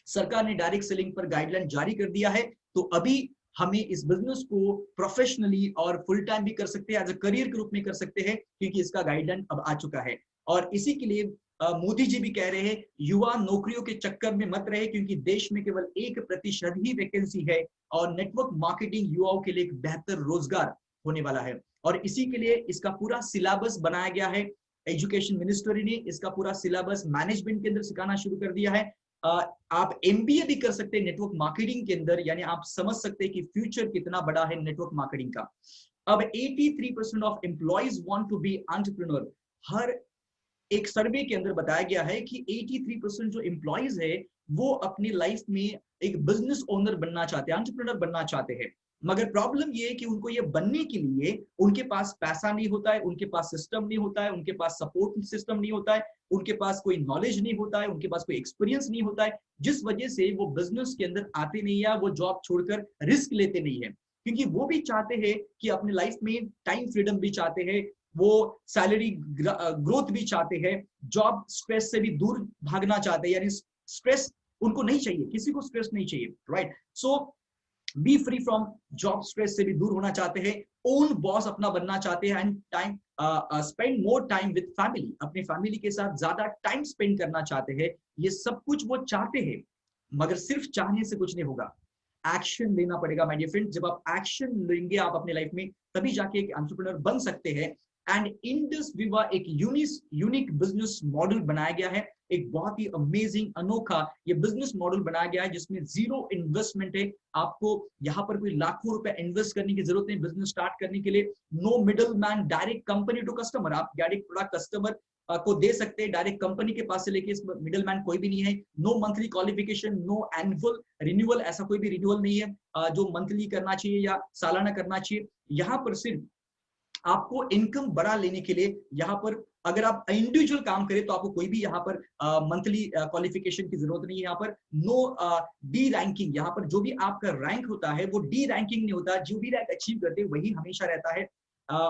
सरकार ने डायरेक्ट सेलिंग पर गाइडलाइन जारी कर दिया है, तो अभी हमें इस बिजनेस को प्रोफेशनली और फुल टाइम भी कर सकते हैं, एज अ करियर के रूप में कर सकते हैं, क्योंकि इसका गाइडलाइन अब आ चुका है। और इसी के लिए मोदी जी भी कह रहे हैं युवा नौकरियों के चक्कर में मत रहे, क्योंकि देश में केवल 1% ही वैकेंसी है और नेटवर्क मार्केटिंग युवाओं के लिए एक बेहतर रोजगार होने वाला है। और इसी के लिए इसका पूरा सिलेबस बनाया गया है। एजुकेशन मिनिस्ट्री ने इसका पूरा सिलेबस मैनेजमेंट के अंदर सिखाना शुरू कर दिया है। आप एमबीए भी कर सकते हैं नेटवर्क मार्केटिंग के अंदर, यानी आप समझ सकते हैं कि फ्यूचर कितना बड़ा है नेटवर्क मार्केटिंग का। अब 83% of employees want to be entrepreneur. हर एक सर्वे के अंदर बताया गया है कि 83% जो एम्प्लॉइज है वो अपनी लाइफ में एक बिजनेस ओनर बनना चाहते हैं, एंटरप्रेन्योर बनना चाहते हैं। मगर प्रॉब्लम ये है कि उनको ये बनने के लिए उनके पास पैसा नहीं होता है, उनके पास सिस्टम नहीं होता है, उनके पास सपोर्ट सिस्टम नहीं होता है, उनके पास कोई नॉलेज नहीं होता है, उनके पास कोई एक्सपीरियंस नहीं होता है, जिस वजह से वो बिजनेस के अंदर आते नहीं है, वो जॉब छोड़कर रिस्क लेते नहीं है। क्योंकि वो भी चाहते हैं कि अपनी लाइफ में टाइम फ्रीडम भी चाहते हैं, वो सैलरी ग्रोथ भी चाहते हैं, जॉब स्ट्रेस से भी दूर भागना चाहते हैं, यानी स्ट्रेस उनको नहीं चाहिए, किसी को स्ट्रेस नहीं चाहिए, right. So B free from job stress से भी दूर होना चाहते हैं, ओन बॉस अपना बनना चाहते हैं, and time spend more time with family, अपने फैमिली के साथ ज्यादा टाइम स्पेंड करना चाहते हैं, ये सब कुछ वो चाहते हैं, मगर सिर्फ चाहने से कुछ नहीं होगा, एक्शन लेना पड़ेगा माय डियर फ्रेंड। जब आप एक्शन लेंगे आप अपने लाइफ में, तभी जाके एक एंटरप्रेन्योर बन सकते हैं। एंड इंडस विवा एक यूनिक बिजनेस मॉडल बनाया गया है, एक बहुत ही अमेजिंग अनोखा ये बिजनेस मॉडल बनाया गया है जिसमें जीरो इन्वेस्टमेंट है। आपको यहाँ पर कोई लाखों रुपए इन्वेस्ट करने की जरूरत नहीं बिजनेस स्टार्ट करने के लिए। No middle man, direct company to customer, आप डायरेक्ट प्रोडक्ट कस्टमर को दे सकते हैं, डायरेक्ट कंपनी के पास से लेके, इस मिडल मैन कोई भी नहीं है। No monthly qualification, no annual renewal, ऐसा कोई भी रिन्यूअल नहीं है जो मंथली करना चाहिए या सालाना करना चाहिए। यहाँ पर सिर्फ आपको इनकम बढ़ा लेने के लिए, यहाँ पर अगर आप इंडिविजुअल काम करें तो आपको कोई भी यहाँ पर मंथली क्वालिफिकेशन की जरूरत नहीं है। यहाँ पर नो डी रैंकिंग, यहाँ पर जो भी आपका रैंक होता है वो डी रैंकिंग नहीं होता, जो भी रैंक अचीव करते हैं वही हमेशा रहता है।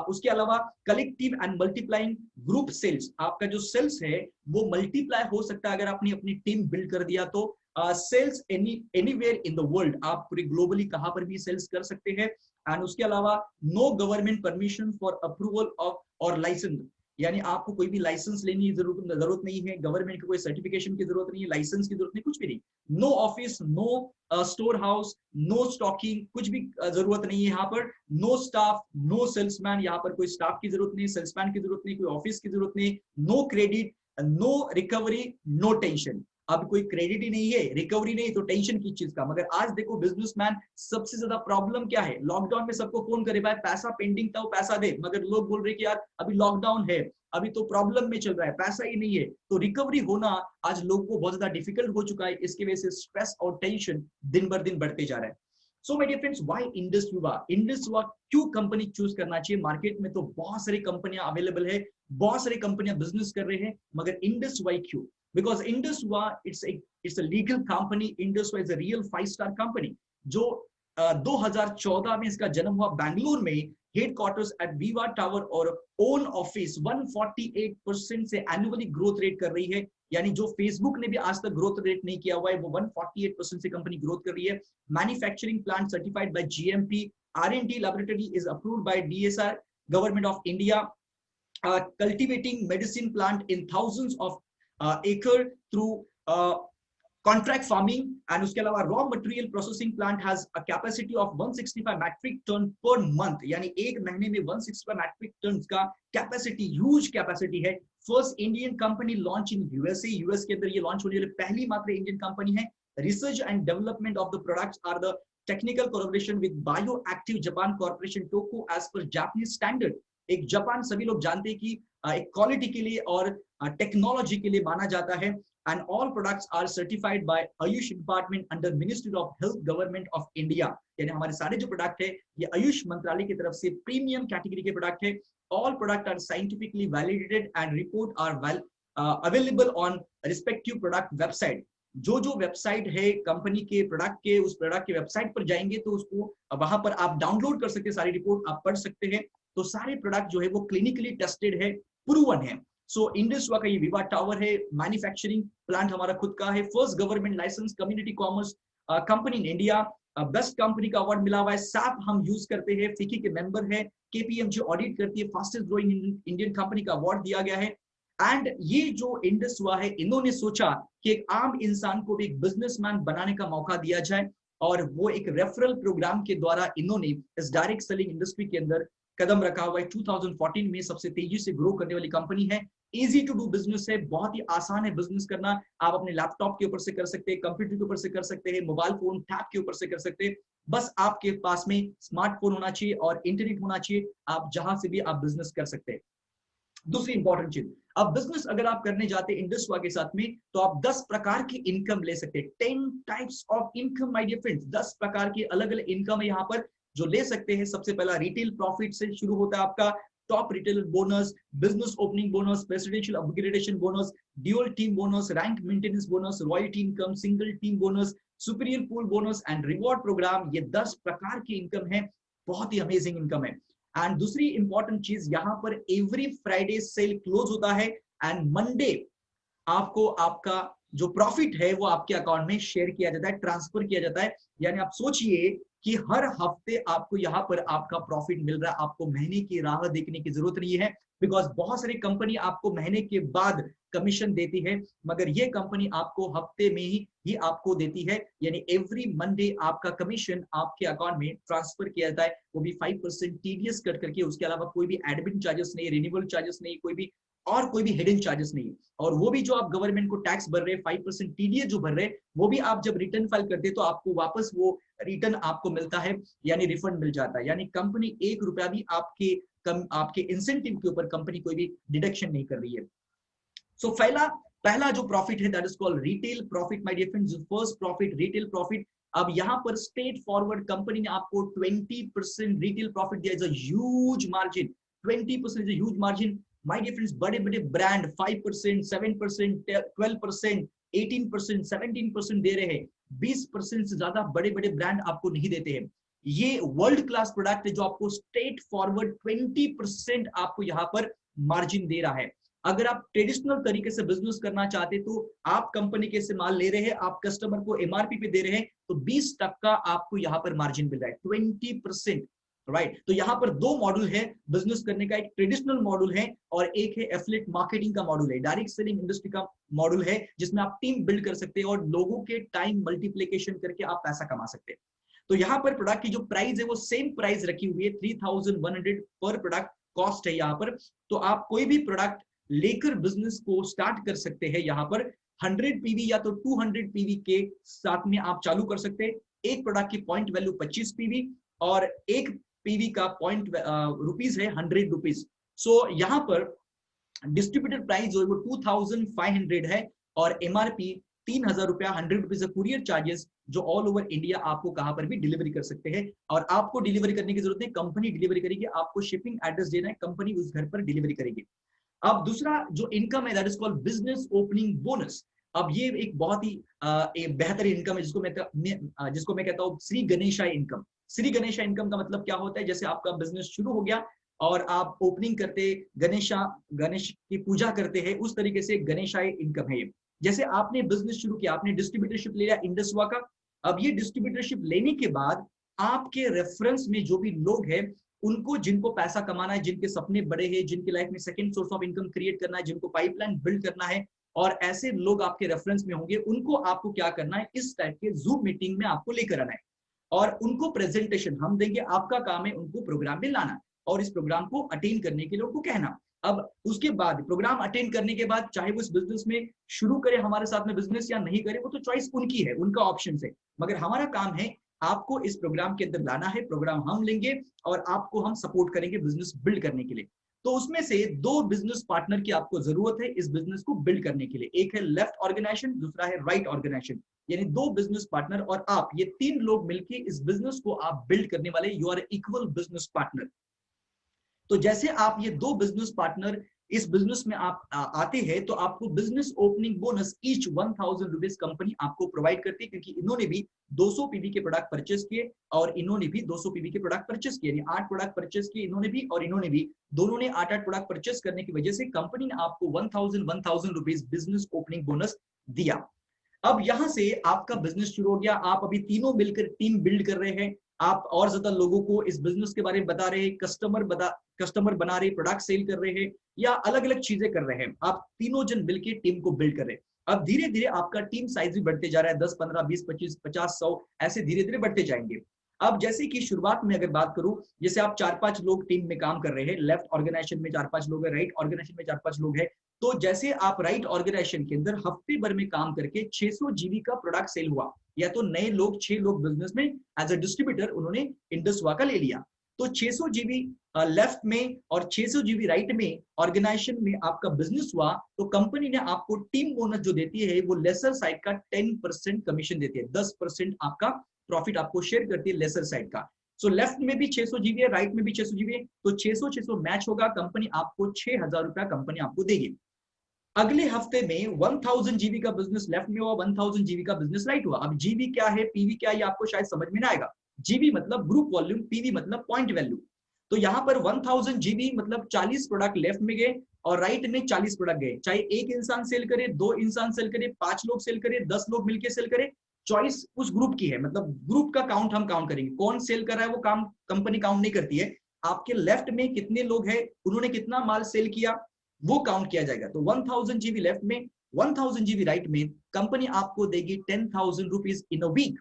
उसके अलावा collective and multiplying group sales, आपका जो सेल्स है वो मल्टीप्लाई हो सकता है अगर आपने अपनी टीम बिल्ड कर दिया तो। Sales anywhere in the world, आप पूरे ग्लोबली कहां पर भी सेल्स कर सकते हैं। एंड उसके अलावा no government permission for approval of और लाइसेंस, यानी आपको कोई भी लाइसेंस लेने की जरूरत नहीं है, गवर्नमेंट की कोई सर्टिफिकेशन की जरूरत नहीं है, लाइसेंस की जरूरत नहीं, कुछ भी नहीं। No office, no store house, no stocking, कुछ भी जरूरत नहीं है यहाँ पर। नो स्टाफ, नो सेल्समैन, यहाँ पर कोई स्टाफ की जरूरत नहीं, सेल्समैन की जरूरत नहीं, कोई ऑफिस की जरूरत नहीं। No credit, no recovery, no tension, अब कोई क्रेडिट ही नहीं है, रिकवरी नहीं, तो टेंशन किस चीज का। मगर आज देखो बिजनेसमैन, सबसे ज्यादा प्रॉब्लम क्या है, लॉकडाउन में सबको फोन करे भाई पैसा पेंडिंग था वो पैसा दे, मगर लोग बोल रहे कि यार अभी लॉकडाउन है, अभी तो प्रॉब्लम में चल रहा है, पैसा ही नहीं है, तो रिकवरी होना आज लोगों को बहुत ज्यादा डिफिकल्ट हो चुका है। इसकी वजह से स्ट्रेस और टेंशन दिन बर दिन बढ़ते जा रहा है। So my dear friends, why Indus Viva? Indus Viva क्यों कंपनी चूज करना चाहिए? मार्केट में तो बहुत सारी कंपनियां अवेलेबल है, बहुत सारी कंपनियां बिजनेस कर रहे हैं, मगर इंडस वाई क्यों? Because Indus it's a legal company. Indus is a real 5-star company जो 2014 में इसका जन्म हुआ बैंगलोर में, हेडक्वार्टर्स एट विवा टावर और ओन ऑफिस 148% से एनुअली ग्रोथ रेट कर रही है, यानी जो फेसबुक ने भी आज तक ग्रोथ रेट नहीं किया हुआ है वो 148% से कंपनी ग्रोथ कर रही है। Manufacturing plant certified by GMP, R&D laboratory is approved by DSR government of India, cultivating medicine plant in thousands of acre through contract farming, and उसके अलावा raw material processing plant has a capacity of 165 metric ton per month, यानी एक महीने में 165 metric tons का capacity, huge capacity है। First Indian company launch in USA, US के अंदर ये लॉन्च होने वाली पहली मात्र इंडियन कंपनी है। Research and development of the products are the technical collaboration with bio active Japan corporation Tokyo as per Japanese standard. एक जापान सभी लोग जानते हैं कि एक क्वालिटी के लिए और टेक्नोलॉजी के लिए माना जाता है। And all products are certified by Ayush department under ministry of health government of India, यानी हमारे सारे जो प्रोडक्ट है ये आयुष मंत्रालय की तरफ से प्रीमियम कैटेगरी के प्रोडक्ट है। All product are scientifically validated and report are available on respective product website. जो वेबसाइट है कंपनी के प्रोडक्ट के, उस प्रोडक्ट के वेबसाइट पर जाएंगे तो उसको वहां पर आप डाउनलोड कर सकते हैं, सारी रिपोर्ट आप पढ़ सकते हैं। तो सारे प्रोडक्ट जो है वो क्लिनिकली टेस्टेड है, प्रूवन है। सो इंडस का ये विवा टावर है, मैन्युफैक्चरिंग प्लांट हमारा खुद का है, first government licence community commerce company in India, best company का अवार्ड मिला हुआ है। SAP हम यूज करते हैं, फिकी के मेंबर है, KPMG ऑडिट करती है, फास्टेस्ट ग्रोइंग इंडियन कंपनी का अवार्ड दिया गया है। एंड ये जो इंडस हुआ है, इन्होंने सोचा कि एक आम इंसान को भी एक बिजनेसमैन बनाने का मौका दिया जाए, और वो एक रेफरल प्रोग्राम के द्वारा इन्होंने इस डायरेक्ट सेलिंग इंडस्ट्री के अंदर कदम रखा हुआ है। 2014 में सबसे तेजी से ग्रो करने वाली कंपनी है। इजी टू डू बिजनेस है, बहुत ही आसान है बिजनेस करना। आप अपने लैपटॉप के ऊपर से कर सकते हैं, कंप्यूटर के ऊपर से कर सकते हैं, मोबाइल फोन टैब के ऊपर से कर सकते हैं, बस आपके पास में स्मार्टफोन होना चाहिए और इंटरनेट होना चाहिए, आप जहां से भी आप बिजनेस कर सकते हैं। दूसरी इंपॉर्टेंट चीज, अब बिजनेस अगर आप करने जाते हैं इंडस के साथ में तो आप 10 प्रकार की इनकम ले सकते हैं। 10 types of income my dear friends, 10 प्रकार की अलग अलग इनकम है यहाँ पर जो ले सकते हैं। सबसे पहला रिटेल प्रॉफिट से शुरू होता है आपका, top retailer bonus, business opening bonus, presidential upgradation bonus, dual team bonus, rank maintenance bonus, royalty income, single team bonus, superior pool bonus and reward program. ये 10 प्रकार की इनकम है, बहुत ही अमेजिंग इनकम है। एंड दूसरी इंपॉर्टेंट चीज, यहाँ पर एवरी फ्राइडे सेल क्लोज होता है एंड मंडे आपको आपका जो प्रॉफिट है वो आपके अकाउंट में शेयर किया जाता है, ट्रांसफर किया जाता है। यानी आप सोचिए कि हर हफ्ते आपको यहाँ पर आपका प्रॉफिट मिल रहा है, आपको महीने की राह देखने की जरूरत नहीं है, बिकॉज बहुत सारी कंपनी आपको महीने के बाद कमीशन देती है, मगर ये कंपनी आपको हफ्ते में ही आपको देती है। यानी एवरी मंडे आपका कमीशन आपके अकाउंट में ट्रांसफर किया जाता है, वो भी 5% टीडीएस कट करके। उसके अलावा कोई भी एडमिन चार्जेस नहीं, रिन्यूअल चार्जेस नहीं, कोई भी हिडन चार्जेस नहीं। और वो भी जो आप गवर्नमेंट को टैक्स भर रहे हैं 5% टीडीएस जो भर रहे हैं, वो भी आप जब रिटर्न फाइल करते हैं तो आपको वापस वो रिटर्न आपको मिलता है, यानी रिफंड मिल जाता है। यानी कंपनी 1 रुपया भी आपके इंसेंटिव के ऊपर कंपनी कोई भी डिडक्शन नहीं कर रही है। सो पहला जो प्रॉफिट है that is called retail profit my dear friends. First profit retail profit. अब यहाँ पर स्ट्रेट फॉरवर्ड कंपनी ने आपको 20% रिटेल प्रॉफिट दिया। Is a huge margin, 20% is a huge margin my dear friends. बड़े बड़े ब्रांड 5%, 7%, 12%, 18%, 17% दे रहे हैं। 20% से ज्यादा बड़े बड़े ब्रांड आपको नहीं देते हैं। ये वर्ल्ड क्लास प्रोडक्ट है जो आपको स्ट्रेट फॉरवर्ड 20% आपको यहाँ पर मार्जिन दे रहा है। अगर आप ट्रेडिशनल तरीके से बिजनेस करना चाहते तो आप कंपनी के से माल ले रहे हैं, आप कस्टमर को एमआरपी पे दे रहे हैं, तो 20% आपको यहाँ पर मार्जिन मिल रहा है, 20%, राइट। तो यहाँ पर 2 मॉडल है बिजनेस करने का, एक ट्रेडिशनल मॉडल है और एक है एफिलिएट मार्केटिंग का मॉडल है, डायरेक्ट सेलिंग इंडस्ट्री का मॉडल है, जिसमें आप टीम बिल्ड कर सकते हैं और लोगों के टाइम मल्टीप्लिकेशन करके आप पैसा कमा सकते हैं। तो यहाँ पर प्रोडक्ट की जो प्राइस है वो सेम प्राइस रखी हुई है, 3100 पर प्रोडक्ट कॉस्ट है यहाँ पर। तो आप कोई भी प्रोडक्ट लेकर बिजनेस को स्टार्ट कर सकते हैं। यहाँ पर 100 पीवी या तो 200 पीवी के साथ में आप चालू कर सकते हैं। एक प्रोडक्ट की पॉइंट वैल्यू 25 पीवी और एक पीवी का पॉइंट रुपीज है 100 रुपीज। सो यहाँ पर डिस्ट्रीब्यूटर प्राइस जो है वो 2500 है और एमआरपी 3000 रुपया, 100 रुपीज कुरियर चार्जेस जो ऑल ओवर इंडिया आपको कहां पर भी डिलीवरी कर सकते हैं। और आपको डिलीवरी करने की जरूरत नहीं, कंपनी डिलीवरी करेगी। आपको शिपिंग एड्रेस देना है, कंपनी उस घर पर डिलीवरी करेगी। अब दूसरा जो इनकम है that is called business opening bonus. अब ये एक बहुत ही एक बेहतर इनकम है जिसको मैं कहता हूँ श्री गणेशाय इनकम। श्री गणेशाय इनकम का मतलब क्या होता है? जैसे आपका बिजनेस शुरू हो गया और आप ओपनिंग करते, गणेश की पूजा करते हैं, उस तरीके से गणेशाय इनकम है ये। जैसे आपने बिजनेस शुरू किया, आपने डिस्ट्रीब्यूटरशिप ले लिया इंडसवा का। अब ये डिस्ट्रीब्यूटरशिप लेने के बाद आपके रेफरेंस में जो भी लोग हैं, उनको जिनको पैसा कमाना है, जिनके सपने बड़े हैं, जिनकी लाइफ में second source of income create करना है, जिनको पाइपलाइन बिल्ड करना है, और ऐसे लोग आपके रेफरेंस में होंगे, उनको आपको क्या करना है, इस टाइप के जूम मीटिंग में आपको लेकर आना है और उनको प्रेजेंटेशन हम देंगे। आपका काम है उनको प्रोग्राम में लाना और इस प्रोग्राम को अटेंड करने के लिए उनको कहना। अब उसके बाद प्रोग्राम अटेंड करने के बाद चाहे वो इस बिजनेस में शुरू करे हमारे साथ में बिजनेस या नहीं करे, वो तो चॉइस उनकी है, उनका ऑप्शन है। मगर हमारा काम है आपको इस प्रोग्राम के अंदर लाना है। प्रोग्राम हम लेंगे और आपको हम सपोर्ट करेंगे बिजनेस बिल्ड करने के लिए। तो उसमें से 2 बिजनेस पार्टनर की आपको जरूरत है इस बिजनेस को बिल्ड करने के लिए। एक है लेफ्ट ऑर्गेनाइजेशन, दूसरा है राइट ऑर्गेनाइजेशन। यानी 2 बिजनेस पार्टनर और आप, ये 3 लोग मिलकर इस बिजनेस को आप बिल्ड करने वाले, you are equal business partner. तो जैसे आप ये 2 बिजनेस पार्टनर इस बिजनेस में आप आते हैं, तो आपको business opening bonus each 1000 rupees company आपको प्रोवाइड करती है, क्योंकि इन्होंने भी 200 पीवी के प्रोडक्ट परचेस किए और इन्होंने भी 200 पीवी के प्रोडक्ट परचेस किए। यानी 8 प्रोडक्ट परचेस किए इन्होंने भी और इन्होंने भी, दोनों ने 8 प्रोडक्ट परचेस करने की वजह से कंपनी ने आपको 1000 रुपीज बिजनेस ओपनिंग बोनस दिया। अब यहां से आपका बिजनेस शुरू हो गया। आप अभी तीनों मिलकर टीम बिल्ड कर रहे हैं, आप और ज्यादा लोगों को इस बिजनेस के बारे में बता रहे हैं, कस्टमर बना रहे, प्रोडक्ट सेल कर रहे हैं या अलग अलग चीजें कर रहे हैं। आप तीनों जन मिलकर टीम को बिल्ड कर रहे हैं। अब धीरे धीरे आपका टीम साइज भी बढ़ते जा रहा है, 10, 15, 20, 25, 50, 100 ऐसे धीरे धीरे बढ़ते जाएंगे। अब जैसे कि शुरुआत में अगर बात करूं, जैसे आप 4-5 लोग टीम में काम कर रहे हैं, लेफ्ट ऑर्गेनाइजेशन में 4-5 लोग है, राइट ऑर्गेनाइजेशन में 4-5 लोग है। तो जैसे आप राइट ऑर्गेनाइजेशन के अंदर हफ्ते भर में काम करके 600 जीबी का प्रोडक्ट सेल हुआ, या तो नए लोग 6 लोग बिजनेस में एज अ डिस्ट्रीब्यूटर उन्होंने इंडसवा का ले लिया, तो 600 जीबी लेफ्ट में और 600 जीबी राइट में ऑर्गेनाइजेशन में आपका बिजनेस हुआ, तो कंपनी ने आपको टीम बोनस जो देती है वो लेसर साइड का 10% कमीशन देती है। 10% आपका प्रॉफिट आपको शेयर करती है लेसर साइड का। सो लेफ्ट में भी 600 जीबी है, राइट में भी 600 जीबी है, तो 600 मैच होगा, कंपनी आपको 6000 रुपया कंपनी आपको देगी। अगले हफ्ते में 1000 जीबी का बिजनेस लेफ्ट में हुआ, 1000 जीबी का बिजनेस राइट हुआ। अब जीबी क्या है, पीवी क्या है, ये आपको शायद समझ में ना आएगा। जीबी मतलब ग्रुप वॉल्यूम, पीवी मतलब पॉइंट वैल्यू। तो यहाँ पर 1000 जीबी मतलब 40 प्रोडक्ट लेफ्ट में गए और राइट में 40 प्रोडक्ट गए, चाहे एक इंसान सेल करे, 2 इंसान सेल करे, 5 लोग सेल करे, 10 लोग मिलकर सेल करे, चॉइस उस ग्रुप की है। मतलब ग्रुप का काउंट हम काउंट करेंगे, कौन सेल कर रहा है वो काम कंपनी काउंट नहीं करती है। आपके लेफ्ट में कितने लोग हैं, उन्होंने कितना माल सेल किया, वो काउंट किया जाएगा। तो 1000 जीबी लेफ्ट में, 1000 जीबी राइट में, कंपनी आपको देगी 10,000 रुपीज इन अ वीक।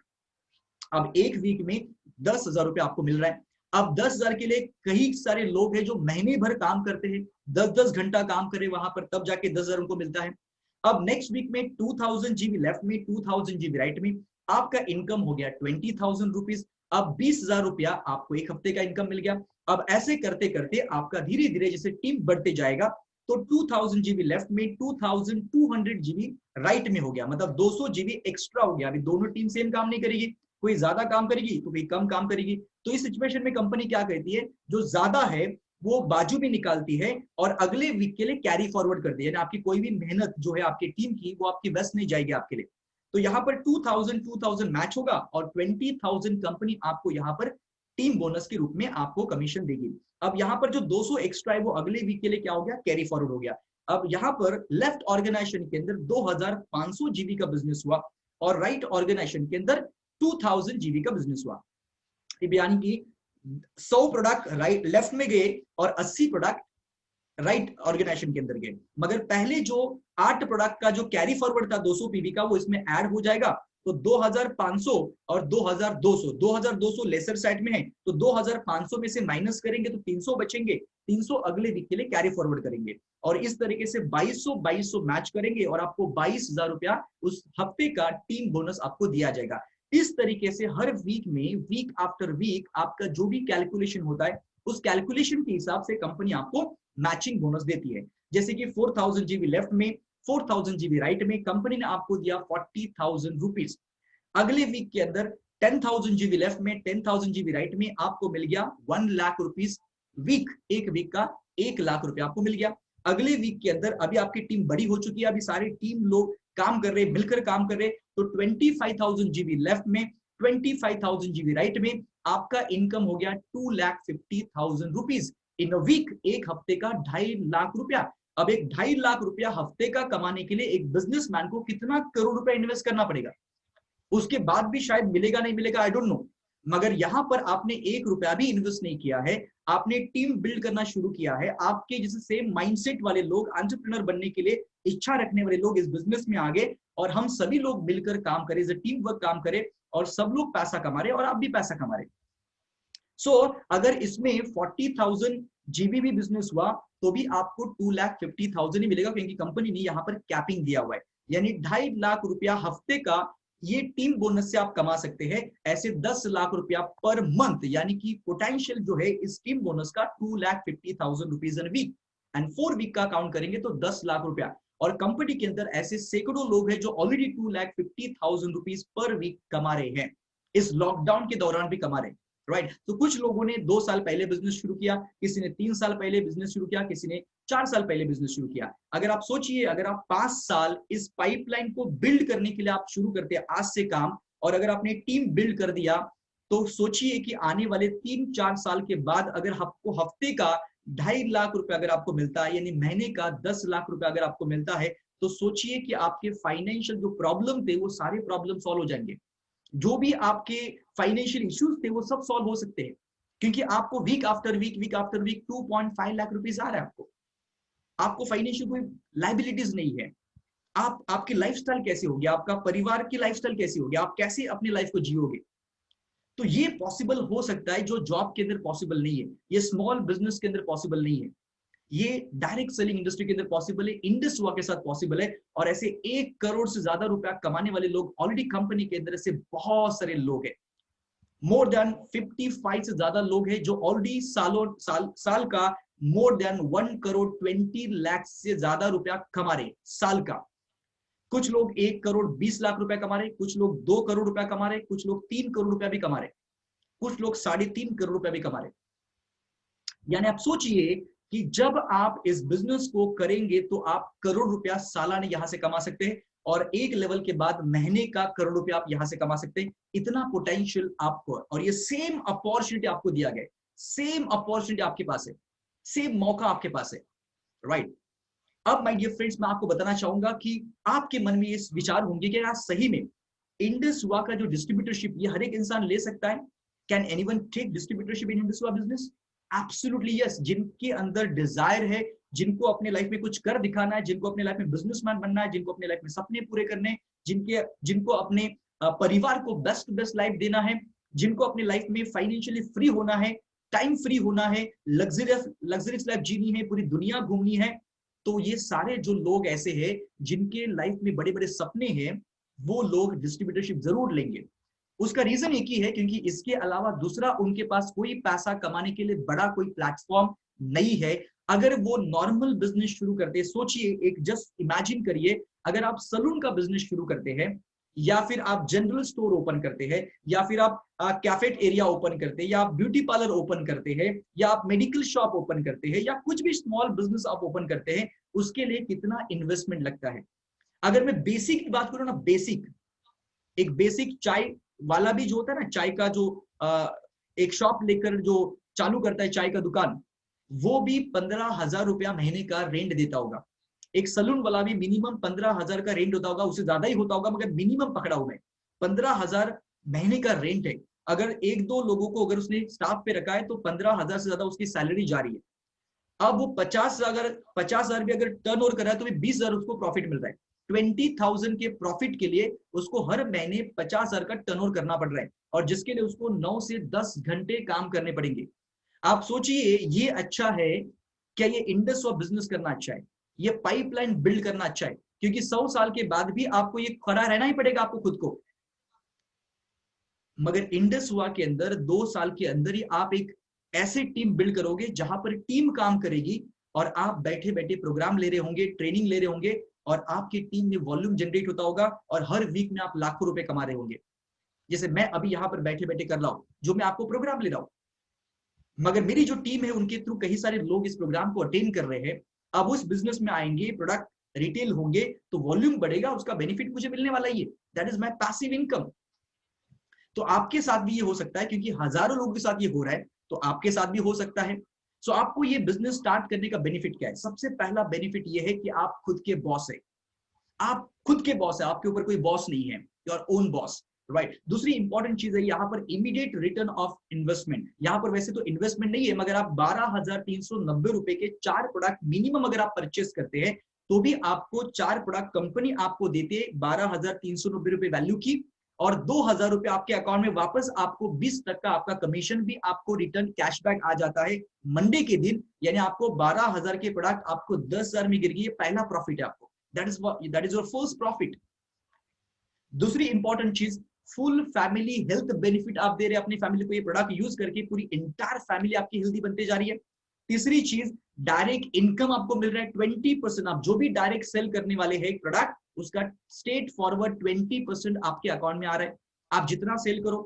अब एक वीक में 10,000 रुपए आपको मिल रहा है। अब 10,000 के लिए कई सारे लोग हैं जो महीने भर काम करते हैं, 10-10 घंटा काम करे वहां पर, तब जाके 10,000 उनको मिलता है। अब नेक्स्ट वीक में 2000 जीबी लेफ्ट में, 2000 जीबी राइट में, आपका इनकम हो गया 20,000 रुपीज। अब 20,000 रुपया आपको एक हफ्ते का इनकम मिल गया। अब ऐसे करते करते आपका धीरे धीरे जैसे टीम बढ़ते जाएगा तो 2000 जीबी लेफ्ट में, 2200 जीबी राइट में हो गया, मतलब 200 जीबी एक्स्ट्रा हो गया। अभी दोनों टीम सेम काम नहीं करेगी, कोई ज्यादा काम करेगी तो कोई कम काम करेगी। तो इस सिचुएशन में कंपनी क्या कहती है, जो ज्यादा है वो बाजू में निकालती है और अगले वीक के लिए कैरी फॉरवर्ड करती है। आपकी कोई भी मेहनत जो है आपकी टीम की, वो आपकी वेस्ट नहीं जाएगी आपके लिए। तो यहाँ पर 2000 मैच होगा और 20,000 कंपनी आपको यहाँ पर टीम बोनस के रूप में आपको कमीशन देगी। अब यहाँ पर जो 200 एक्स्ट्रा है वो अगले वीक के लिए क्या हो गया, कैरी फॉरवर्ड हो गया। अब यहाँ पर लेफ्ट ऑर्गेनाइजेशन के अंदर 2500 जीबी का बिजनेस हुआ और राइट ऑर्गेनाइजेशन के अंदर 2000 जीबी का बिजनेस हुआ। यानी कि 100 प्रोडक्ट राइट लेफ्ट में गए और 80 प्रोडक्ट राइट ऑर्गेनाइजेशन के अंदर गए। मगर पहले जो 8 प्रोडक्ट का जो कैरी फॉरवर्ड था 200 पीवी का, वो इसमें ऐड हो जाएगा। तो 2500 और 2200 लेसर साइड में है, तो 2500 में से माइनस करेंगे तो 300 बचेंगे। 300 अगले वीक के लिए कैरी फॉरवर्ड करेंगे और इस तरीके से 2200 मैच करेंगे और आपको 22,000 रुपया उस हफ्ते का टीम बोनस आपको दिया जाएगा। इस तरीके से हर वीक में, वीक आफ्टर वीक, आपका जो भी कैलकुलेशन होता है उस कैलकुलेशन के हिसाब से कंपनी आपको मैचिंग बोनस देती है। जैसे कि 4000 जीबी लेफ्ट में, 4000 जीबी राइट में, कंपनी ने आपको दिया 40,000 रुपीज। अगले वीक के अंदर 10,000 जीबी लेफ्ट में, 10,000 जीबी राइट में, आपको मिल गया 1 लाख रुपीज वीक। एक वीक का 1 लाख रुपया आपको मिल गया। अगले वीक के अंदर अभी आपकी टीम बड़ी हो चुकी है, अभी सारे टीम लोग काम कर रहे, मिलकर काम कर रहे, तो 25,000 जीबी लेफ्ट में, 25,000 जीबी राइट में, आपका इनकम हो गया 2,50,000 रुपीज इन अ वीक। एक हफ्ते का 2.5 लाख रुपया। अब एक 2.5 लाख रुपया हफ्ते का कमाने के लिए एक बिजनेसमैन को कितना करोड़ रुपया इन्वेस्ट करना पड़ेगा, उसके बाद भी शायद मिलेगा नहीं मिलेगा, आई डोंट नो। मगर यहां पर आपने 1 रुपया भी इन्वेस्ट नहीं किया है, आपने टीम बिल्ड करना शुरू किया है। आपके जैसे सेम माइंडसेट वाले लोग, एंटरप्रेन्योर बनने के लिए इच्छा रखने वाले लोग इस बिजनेस में आ गए और हम सभी लोग मिलकर काम करें, टीम वर्क काम करें और सब लोग पैसा कमा रहे और आप भी पैसा कमा रहे। सो अगर इसमें 40,000 जीबी भी बिजनेस हुआ तो भी आपको 2,50,000 ही मिलेगा, क्योंकि कंपनी ने यहाँ पर कैपिंग दिया हुआ है। यानी 2.5 लाख रुपया हफ्ते का ये टीम बोनस से आप कमा सकते हैं। ऐसे 10 लाख रुपया पर मंथ, यानी कि पोटेंशियल जो है इस टीम बोनस का 2,50,000 rupees in week and 4 week का काउंट करेंगे तो 10 लाख रुपया। और कंपनी के अंदर ऐसे सैकड़ों लोग हैं जो ऑलरेडी 2,50,000 रुपीज पर वीक कमा रहे हैं, इस लॉकडाउन के दौरान भी कमा रहे हैं, राइट। तो कुछ लोगों ने 2 साल पहले बिजनेस शुरू किया, किसी ने 3 साल पहले बिजनेस शुरू किया, किसी ने 4 साल पहले बिजनेस शुरू किया। अगर आप सोचिए, अगर आप 5 साल इस पाइपलाइन को बिल्ड करने के लिए आप शुरू करते हैं आज से काम, और अगर आपने टीम बिल्ड कर दिया, तो सोचिए कि आने वाले 3-4 साल के बाद अगर आपको हफ्ते का 2.5 लाख रुपया अगर आपको मिलता है, यानी महीने का 10 लाख रुपया अगर आपको मिलता है, तो सोचिए कि आपके फाइनेंशियल जो प्रॉब्लम थे वो सारे प्रॉब्लम सॉल्व हो जाएंगे। जो भी आपके फाइनेंशियल इश्यूज थे वो सब सॉल्व हो सकते हैं, क्योंकि आपको week after week 2.5 lakh rupees आ रहा है। आपको फाइनेंशियल कोई लाइबिलिटीज नहीं है। आपकी लाइफस्टाइल कैसे होगी, आपका परिवार की लाइफस्टाइल कैसी होगी, आप कैसे अपनी लाइफ को जियोगे। तो ये पॉसिबल हो सकता है जो जॉब के अंदर पॉसिबल नहीं है, ये स्मॉल बिजनेस के अंदर पॉसिबल नहीं है, ये डायरेक्ट सेलिंग इंडस्ट्री के अंदर पॉसिबल है, इंडस हुआ के साथ पॉसिबल है। और ऐसे 1 करोड़ से ज्यादा रुपया कमाने वाले लोग ऑलरेडी कंपनी के अंदर से बहुत सारे लोग हैं। मोर देन 55 से ज्यादा लोग हैं जो ऑलरेडी साल का मोर देन 1 करोड़ 20 लाख से ज्यादा रुपया कमा रहे साल का। कुछ लोग 1 करोड़ 20 लाख रुपया कमा रहे, कुछ लोग 2 करोड़ रुपया कमा रहे, कुछ लोग 3 करोड़ रुपया भी कमा रहे, कुछ लोग 3.5 करोड़ रुपया भी कमा रहे। यानी आप सोचिए कि जब आप इस बिजनेस को करेंगे तो आप करोड़ रुपया सालाना यहां से कमा सकते हैं, और एक लेवल के बाद महीने का करोड़ रुपया आप यहां से कमा सकते हैं। इतना पोटेंशियल आपको, और ये सेम अपॉर्चुनिटी आपको दिया गया है, सेम अपॉर्चुनिटी आपके पास है, सेम मौका आपके पास है, राइट। अब माय डियर फ्रेंड्स, मैं आपको बताना चाहूंगा कि आपके मन में ये विचार होंगे कि यार सही में इंडस हुआ का जो डिस्ट्रीब्यूटरशिप ये हर एक इंसान ले सकता है? Can anyone take distributorship in Indus हुआ बिजनेस? Absolutely yes. जिनके अंदर डिजायर है, जिनको अपने लाइफ में कुछ कर दिखाना है, जिनको अपने लाइफ में बिजनेसमैन बनना है, जिनको अपने लाइफ में सपने पूरे करने हैं, जिनको अपने परिवार को बेस्ट बेस्ट लाइफ देना है, जिनको अपने लाइफ में फाइनेंशियली फ्री होना है, टाइम फ्री होना है, लग्जरियस लाइफ जीनी है, पूरी दुनिया घूमनी है, तो ये सारे जो लोग ऐसे हैं जिनके लाइफ में बड़े बड़े सपने हैं, वो लोग डिस्ट्रीब्यूटरशिप जरूर लेंगे। उसका रीजन एक ही है, क्योंकि इसके अलावा दूसरा उनके पास कोई पैसा कमाने के लिए बड़ा कोई प्लेटफॉर्म नहीं है। अगर वो नॉर्मल बिजनेस शुरू करते, सोचिए, एक जस्ट इमेजिन करिए, अगर आप सलून का बिजनेस शुरू करते हैं, या फिर आप जनरल स्टोर ओपन करते हैं, या फिर आप कैफेट एरिया ओपन करते हैं, या आप ब्यूटी पार्लर ओपन करते हैं, या आप मेडिकल शॉप ओपन करते हैं, या कुछ भी स्मॉल बिजनेस आप ओपन करते हैं, उसके लिए कितना इन्वेस्टमेंट लगता है। अगर मैं बेसिक की बात करूं ना, एक बेसिक चाय वाला भी जो होता है ना, चाय का जो एक शॉप लेकर जो चालू करता है चाय का दुकान, वो भी 15,000 रुपया महीने का रेंट देता होगा। एक सलून वाला भी मिनिमम 15,000 का रेंट होता होगा, उससे ज्यादा ही होता होगा, मगर मिनिमम पकड़ा हूं मैं 15,000 महीने का रेंट है। अगर एक दो लोगों को अगर उसने स्टाफ पे रखा है तो 15,000 से ज्यादा उसकी सैलरी जा रही है। अब वो 50,000 भी अगर टर्न ओवर कर रहा है तो भी 20,000 उसको प्रॉफिट मिल रहा है। 20,000 के प्रॉफिट के लिए उसको हर महीने 50,000 का टर्न ओवर करना पड़ रहा है, और जिसके लिए उसको 9 से 10 घंटे काम करने पड़ेंगे। आप सोचिए, ये अच्छा है क्या? ये इंडस हुआ बिजनेस करना अच्छा है? ये पाइपलाइन बिल्ड करना अच्छा है? क्योंकि 100 साल के बाद भी आपको ये खड़ा रहना ही पड़ेगा आपको खुद को। मगर इंडस हुआ के अंदर 2 साल के अंदर ही आप एक ऐसे टीम बिल्ड करोगे जहां पर टीम काम करेगी, और आप बैठे बैठे प्रोग्राम ले रहे होंगे, ट्रेनिंग ले रहे होंगे, और आपकी टीम में वॉल्यूम जनरेट होता होगा, और हर वीक में आप लाखों रुपए कमा रहे होंगे। जैसे मैं अभी यहां पर बैठे बैठे कर रहा हूं, जो मैं आपको प्रोग्राम ले रहा हूं, मगर मेरी जो टीम है उनके थ्रू कई सारे लोग इस प्रोग्राम को अटेंड कर रहे हैं। अब उस बिजनेस में आएंगे, प्रोडक्ट रिटेल होंगे, तो वॉल्यूम बढ़ेगा, उसका बेनिफिट मुझे मिलने वाला ही है। That is my passive income. तो आपके साथ भी ये हो सकता है, क्योंकि हजारों लोगों के साथ ये हो रहा है, तो आपके साथ भी हो सकता है। सो आपको ये बिजनेस स्टार्ट करने का बेनिफिट क्या है? सबसे पहला बेनिफिट ये है कि आप खुद के बॉस है। आप खुद के बॉस है, आपके ऊपर कोई बॉस नहीं है, योर ओन बॉस, राइट। दूसरी इंपॉर्टेंट चीज है यहाँ पर इमीडिएट रिटर्न ऑफ इन्वेस्टमेंट। यहाँ पर वैसे तो इन्वेस्टमेंट नहीं है, मगर आप 12,390 रुपए के 4 प्रोडक्ट मिनिमम अगर आप परचेस करते हैं, तो भी आपको 4 प्रोडक्ट कंपनी आपको देते है 12,390 रुपए वैल्यू की, और 2,000 रुपए आपके अकाउंट में वापस, आपको 20% का आपका कमीशन भी आपको रिटर्न कैशबैक आ जाता है मंडे के दिन। यानी आपको 12,000 के प्रोडक्ट आपको 10,000 में गिर गई, पहला प्रॉफिट है आपको। That is your first profit. दूसरी इंपॉर्टेंट चीज, फुल फैमिली हेल्थ बेनिफिट आप दे रहे हैं अपनी फैमिली को, ये प्रोडक्ट यूज करके पूरी इंटायर फैमिली आपकी हेल्दी बनते जा रही है। तीसरी चीज, डायरेक्ट इनकम आपको मिल रहा है 20%। आप जो भी डायरेक्ट सेल करने वाले हैं प्रोडक्ट, उसका स्ट्रेट फॉरवर्ड 20% आपके अकाउंट में आ रहा है। आप जितना सेल करो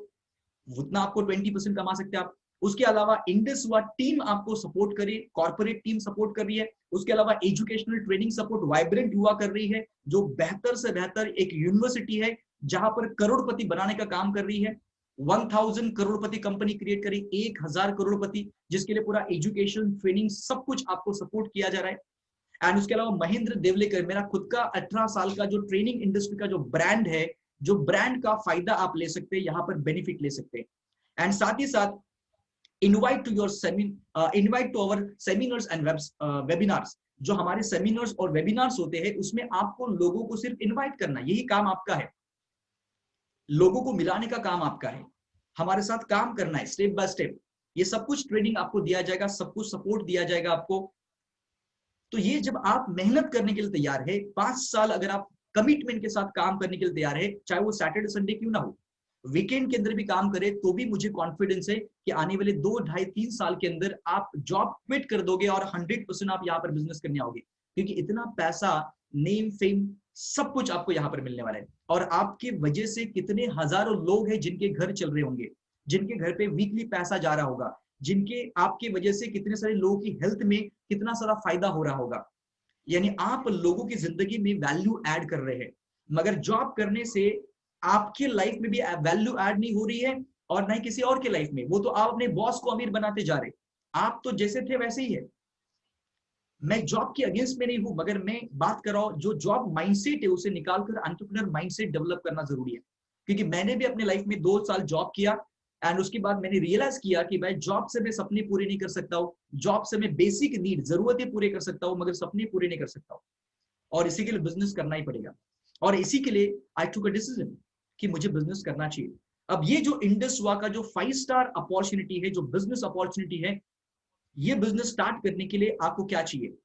उतना आपको 20% कमा सकते हैं आप। उसके अलावा इंडस हुआ टीम आपको सपोर्ट करे, कॉर्पोरेट टीम सपोर्ट कर रही है। उसके अलावा एजुकेशनल ट्रेनिंग सपोर्ट वाइब्रेंट हुआ कर रही है, जो बेहतर से बेहतर एक यूनिवर्सिटी है जहां पर करोड़पति बनाने का काम कर रही है। 1000 करोड़पति कंपनी क्रिएट करी, 1000 करोड़पति, जिसके लिए पूरा एजुकेशन ट्रेनिंग सब कुछ आपको सपोर्ट किया जा रहा है। एंड उसके अलावा महेंद्र देवलेकर, मेरा खुद का 18 साल का जो ट्रेनिंग इंडस्ट्री का जो ब्रांड है, जो ब्रांड का फायदा आप ले सकते हैं, यहाँ पर बेनिफिट ले सकते हैं। एंड साथ ही साथ invite to our seminars and webinars. जो हमारे सेमिनार्स और वेबिनार्स होते हैं, उसमें आपको लोगों को सिर्फ इनवाइट करना, यही काम आपका है। लोगों को मिलाने का काम आपका है, हमारे साथ काम करना है स्टेप बाय स्टेप। ये सब कुछ ट्रेनिंग आपको दिया जाएगा, सब कुछ सपोर्ट दिया जाएगा आपको। तो ये जब आप मेहनत करने के लिए तैयार है, 5 साल अगर आप कमिटमेंट के साथ काम करने के लिए तैयार है, चाहे वो सैटरडे संडे क्यों ना हो, वीकेंड के अंदर भी काम करे, तो भी मुझे कॉन्फिडेंस है कि आने वाले 2, 2.5, 3 साल के अंदर आप जॉब क्विट कर दोगे और 100% आप यहाँ पर बिजनेस करने आओगे। क्योंकि इतना पैसा, नेम, फेम, सब कुछ आपको यहाँ पर मिलने वाला है। और आपके वजह से कितने हजारों लोग हैं जिनके घर चल रहे होंगे, जिनके घर पे वीकली पैसा जा रहा होगा, जिनके आपके वजह से कितने सारे लोगों की हेल्थ में कितना सारा फायदा हो रहा होगा। यानी आप लोगों की जिंदगी में वैल्यू ऐड कर रहे हैं। मगर जॉब करने से आपके लाइफ में भी वैल्यू ऐड नहीं हो रही है, और ना ही किसी और के लाइफ में। वो तो आप अपने बॉस को अमीर बनाते जा रहे, आप तो जैसे थे वैसे ही है। मैं जॉब के अगेंस्ट में नहीं हूं, मगर मैं बात कर रहा हूं जो जॉब माइंडसेट है उसे निकालकर एंटरप्रेन्योर माइंडसेट डेवलप करना जरूरी है। क्योंकि मैंने भी अपने लाइफ में 2 साल जॉब किया एंड उसके बाद मैंने रियलाइज किया कि भाई जॉब से मैं सपने पूरे नहीं कर सकता हूँ, जॉब से मैं बेसिक नीड जरूरतें पूरे कर सकता हूँ मगर सपने पूरे नहीं कर सकता हूँ, और इसी के लिए बिजनेस करना ही पड़ेगा। और इसी के लिए आई टुक अ डिसीजन कि मुझे बिजनेस करना चाहिए। अब ये जो इंडस हुआ का जो 5 स्टार अपॉर्चुनिटी है, जो बिजनेस अपॉर्चुनिटी है, ये बिजनेस स्टार्ट करने के लिए आपको क्या चाहिए?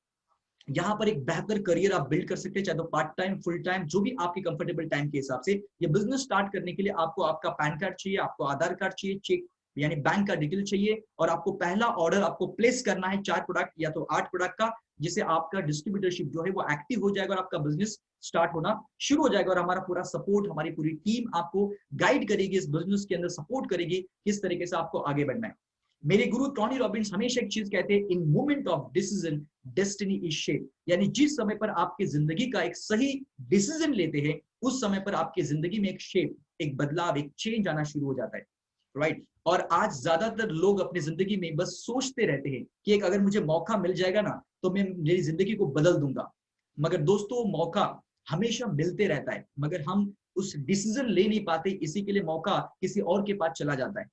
यहाँ पर एक बेहतर करियर आप बिल्ड कर सकते हैं, चाहे तो पार्ट टाइम, फुल टाइम, जो भी आपके कंफर्टेबल टाइम के हिसाब से। ये बिजनेस स्टार्ट करने के लिए आपको आपका पैन कार्ड चाहिए, आपको आधार कार्ड चाहिए, चेक यानी बैंक का डिटेल चाहिए, और आपको पहला ऑर्डर आपको प्लेस करना है 4 प्रोडक्ट या तो 8 प्रोडक्ट का, जिससे आपका डिस्ट्रीब्यूटरशिप जो है वो एक्टिव हो जाएगा और आपका बिजनेस स्टार्ट होना शुरू हो जाएगा। और हमारा पूरा सपोर्ट, हमारी पूरी टीम आपको गाइड करेगी, इस बिजनेस के अंदर सपोर्ट करेगी किस तरीके से आपको आगे बढ़ना है। मेरे गुरु टोनी रॉबिन्स हमेशा एक चीज कहते हैं, in moment of decision destiny is shape, यानी जिस समय पर आपकी जिंदगी का एक सही डिसीजन लेते हैं उस समय पर आपकी जिंदगी में एक शेप, एक बदलाव, एक चेंज आना शुरू हो जाता है, राइट। और आज ज्यादातर लोग अपनी जिंदगी में बस सोचते रहते हैं कि एक अगर मुझे मौका मिल जाएगा ना तो मैं मेरी जिंदगी को बदल दूंगा। मगर दोस्तों मौका हमेशा मिलते रहता है मगर हम उस डिसीजन ले नहीं पाते, इसी के लिए मौका किसी और के पास चला जाता है।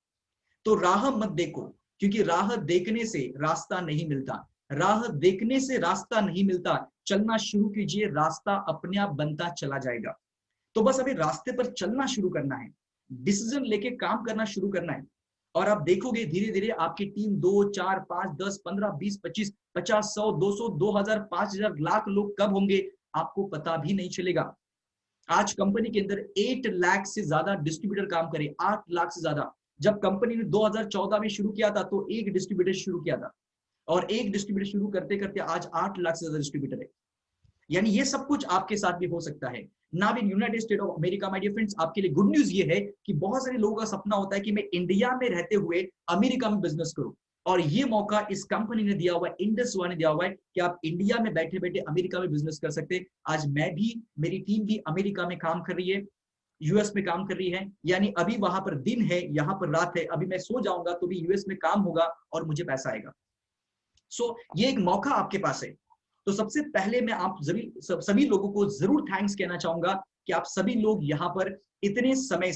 तो राह मत देखो, क्योंकि राह देखने से रास्ता नहीं मिलता, राह देखने से रास्ता नहीं मिलता, चलना शुरू कीजिए, रास्ता अपने आप बनता चला जाएगा। तो बस अभी रास्ते पर चलना शुरू करना है, डिसीजन लेके काम करना शुरू करना है, और आप देखोगे धीरे धीरे आपकी टीम 2, 4, 5, 10, 15, 20, 25, 50, 100, 200, 2000, 5000, लाख लोग कब होंगे आपको पता भी नहीं चलेगा। आज कंपनी के अंदर 8 लाख से ज्यादा डिस्ट्रीब्यूटर काम करे, 8 लाख से ज्यादा। जब कंपनी ने 2014 में शुरू किया था तो एक डिस्ट्रीब्यूटर शुरू किया था, और एक डिस्ट्रीब्यूटर शुरू करते करते आज 8 लाख से ज्यादा डिस्ट्रीब्यूटर है। यानी ये सब कुछ आपके साथ भी हो सकता है। Now in United State of America my dear friends, आपके लिए गुड न्यूज ये है कि बहुत सारे लोगों का सपना होता है कि मैं इंडिया में रहते हुए अमेरिका में बिजनेस करूं, और ये मौका इस कंपनी ने दिया हुआ है, इंडस वन ने दिया हुआ है कि आप इंडिया में बैठे बैठे अमेरिका में बिजनेस कर सकते हैं। आज मैं भी, मेरी टीम भी अमेरिका में काम कर रही है, यूएस में काम कर रही है, यानी अभी वहां पर दिन है, यहाँ पर रात है, अभी मैं सो जाऊंगा तो भी यूएस में काम होगा और मुझे पैसा आएगा। सो ये एक मौका आपके पास है। तो सबसे पहले मैं आप सभी लोगों को जरूर थैंक्स कहना चाहूंगा कि आप सभी लोग यहाँ पर इतने समय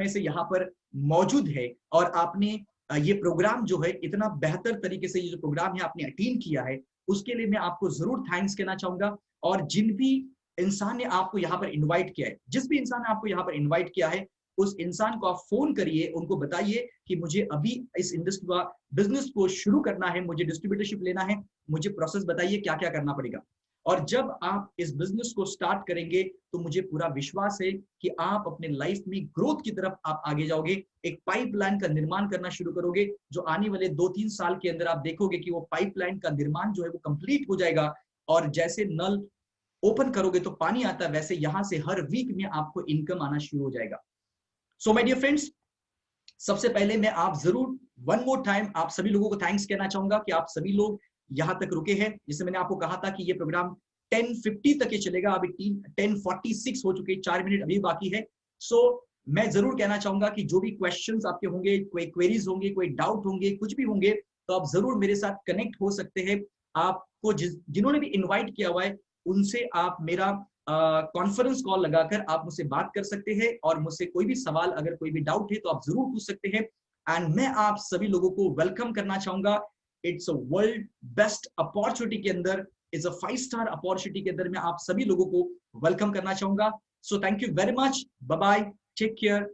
से यहाँ पर मौजूद है, और आपने ये प्रोग्राम जो है इतना बेहतर तरीके से, ये जो प्रोग्राम है आपने अटेंड किया है, उसके लिए मैं आपको जरूर थैंक्स कहना चाहूंगा। और जिन भी इंसान ने आपको यहाँ पर इन्वाइट किया है, जिस भी इंसान ने आपको यहाँ पर इन्वाइट किया है, उस इंसान को आप फोन करिए, उनको बताइए कि मुझे अभी इस इंडस्ट्री का बिजनेस को शुरू करना है, मुझे डिस्ट्रीब्यूटरशिप लेना है, मुझे प्रोसेस बताइए क्या क्या करना पड़ेगा। और जब आप इस बिजनेस को स्टार्ट करेंगे तो मुझे पूरा विश्वास है कि आप अपने लाइफ में ग्रोथ की तरफ आप आगे जाओगे, एक पाइपलाइन का निर्माण करना शुरू करोगे, जो आने वाले 2-3 साल के अंदर आप देखोगे कि वो पाइपलाइन का निर्माण जो है वो कंप्लीट हो जाएगा, और जैसे नल ओपन करोगे तो पानी आता है, वैसे यहां से हर वीक में आपको इनकम आना शुरू हो जाएगा। सो माय डियर फ्रेंड्स, सबसे पहले मैं आप जरूर वन मोर टाइम आप सभी लोगों को थैंक्स कहना चाहूंगा कि आप सभी लोग यहां तक रुके हैं। जैसे मैंने आपको कहा था कि ये प्रोग्राम 10:50 तक ही चलेगा, अभी 10:46 हो चुके, 4 मिनट अभी बाकी है। सो मैं जरूर कहना चाहूंगा कि जो भी क्वेश्चंस आपके होंगे, कोई क्वेरीज होंगे, कोई डाउट होंगे, कुछ भी होंगे, तो आप जरूर मेरे साथ कनेक्ट हो सकते हैं। आपको जिन्होंने भी इन्वाइट किया हुआ है उनसे आप मेरा कॉन्फ्रेंस कॉल लगाकर आप मुझसे बात कर सकते हैं, और मुझसे कोई भी सवाल, अगर कोई भी डाउट है तो आप जरूर पूछ सकते हैं। एंड मैं आप सभी लोगों को वेलकम करना चाहूंगा। It's a world best opportunity के अंदर, इट्स अ 5 स्टार अपॉर्चुनिटी के अंदर मैं आप सभी लोगों को वेलकम करना चाहूंगा। So thank you very much, bye bye, take care.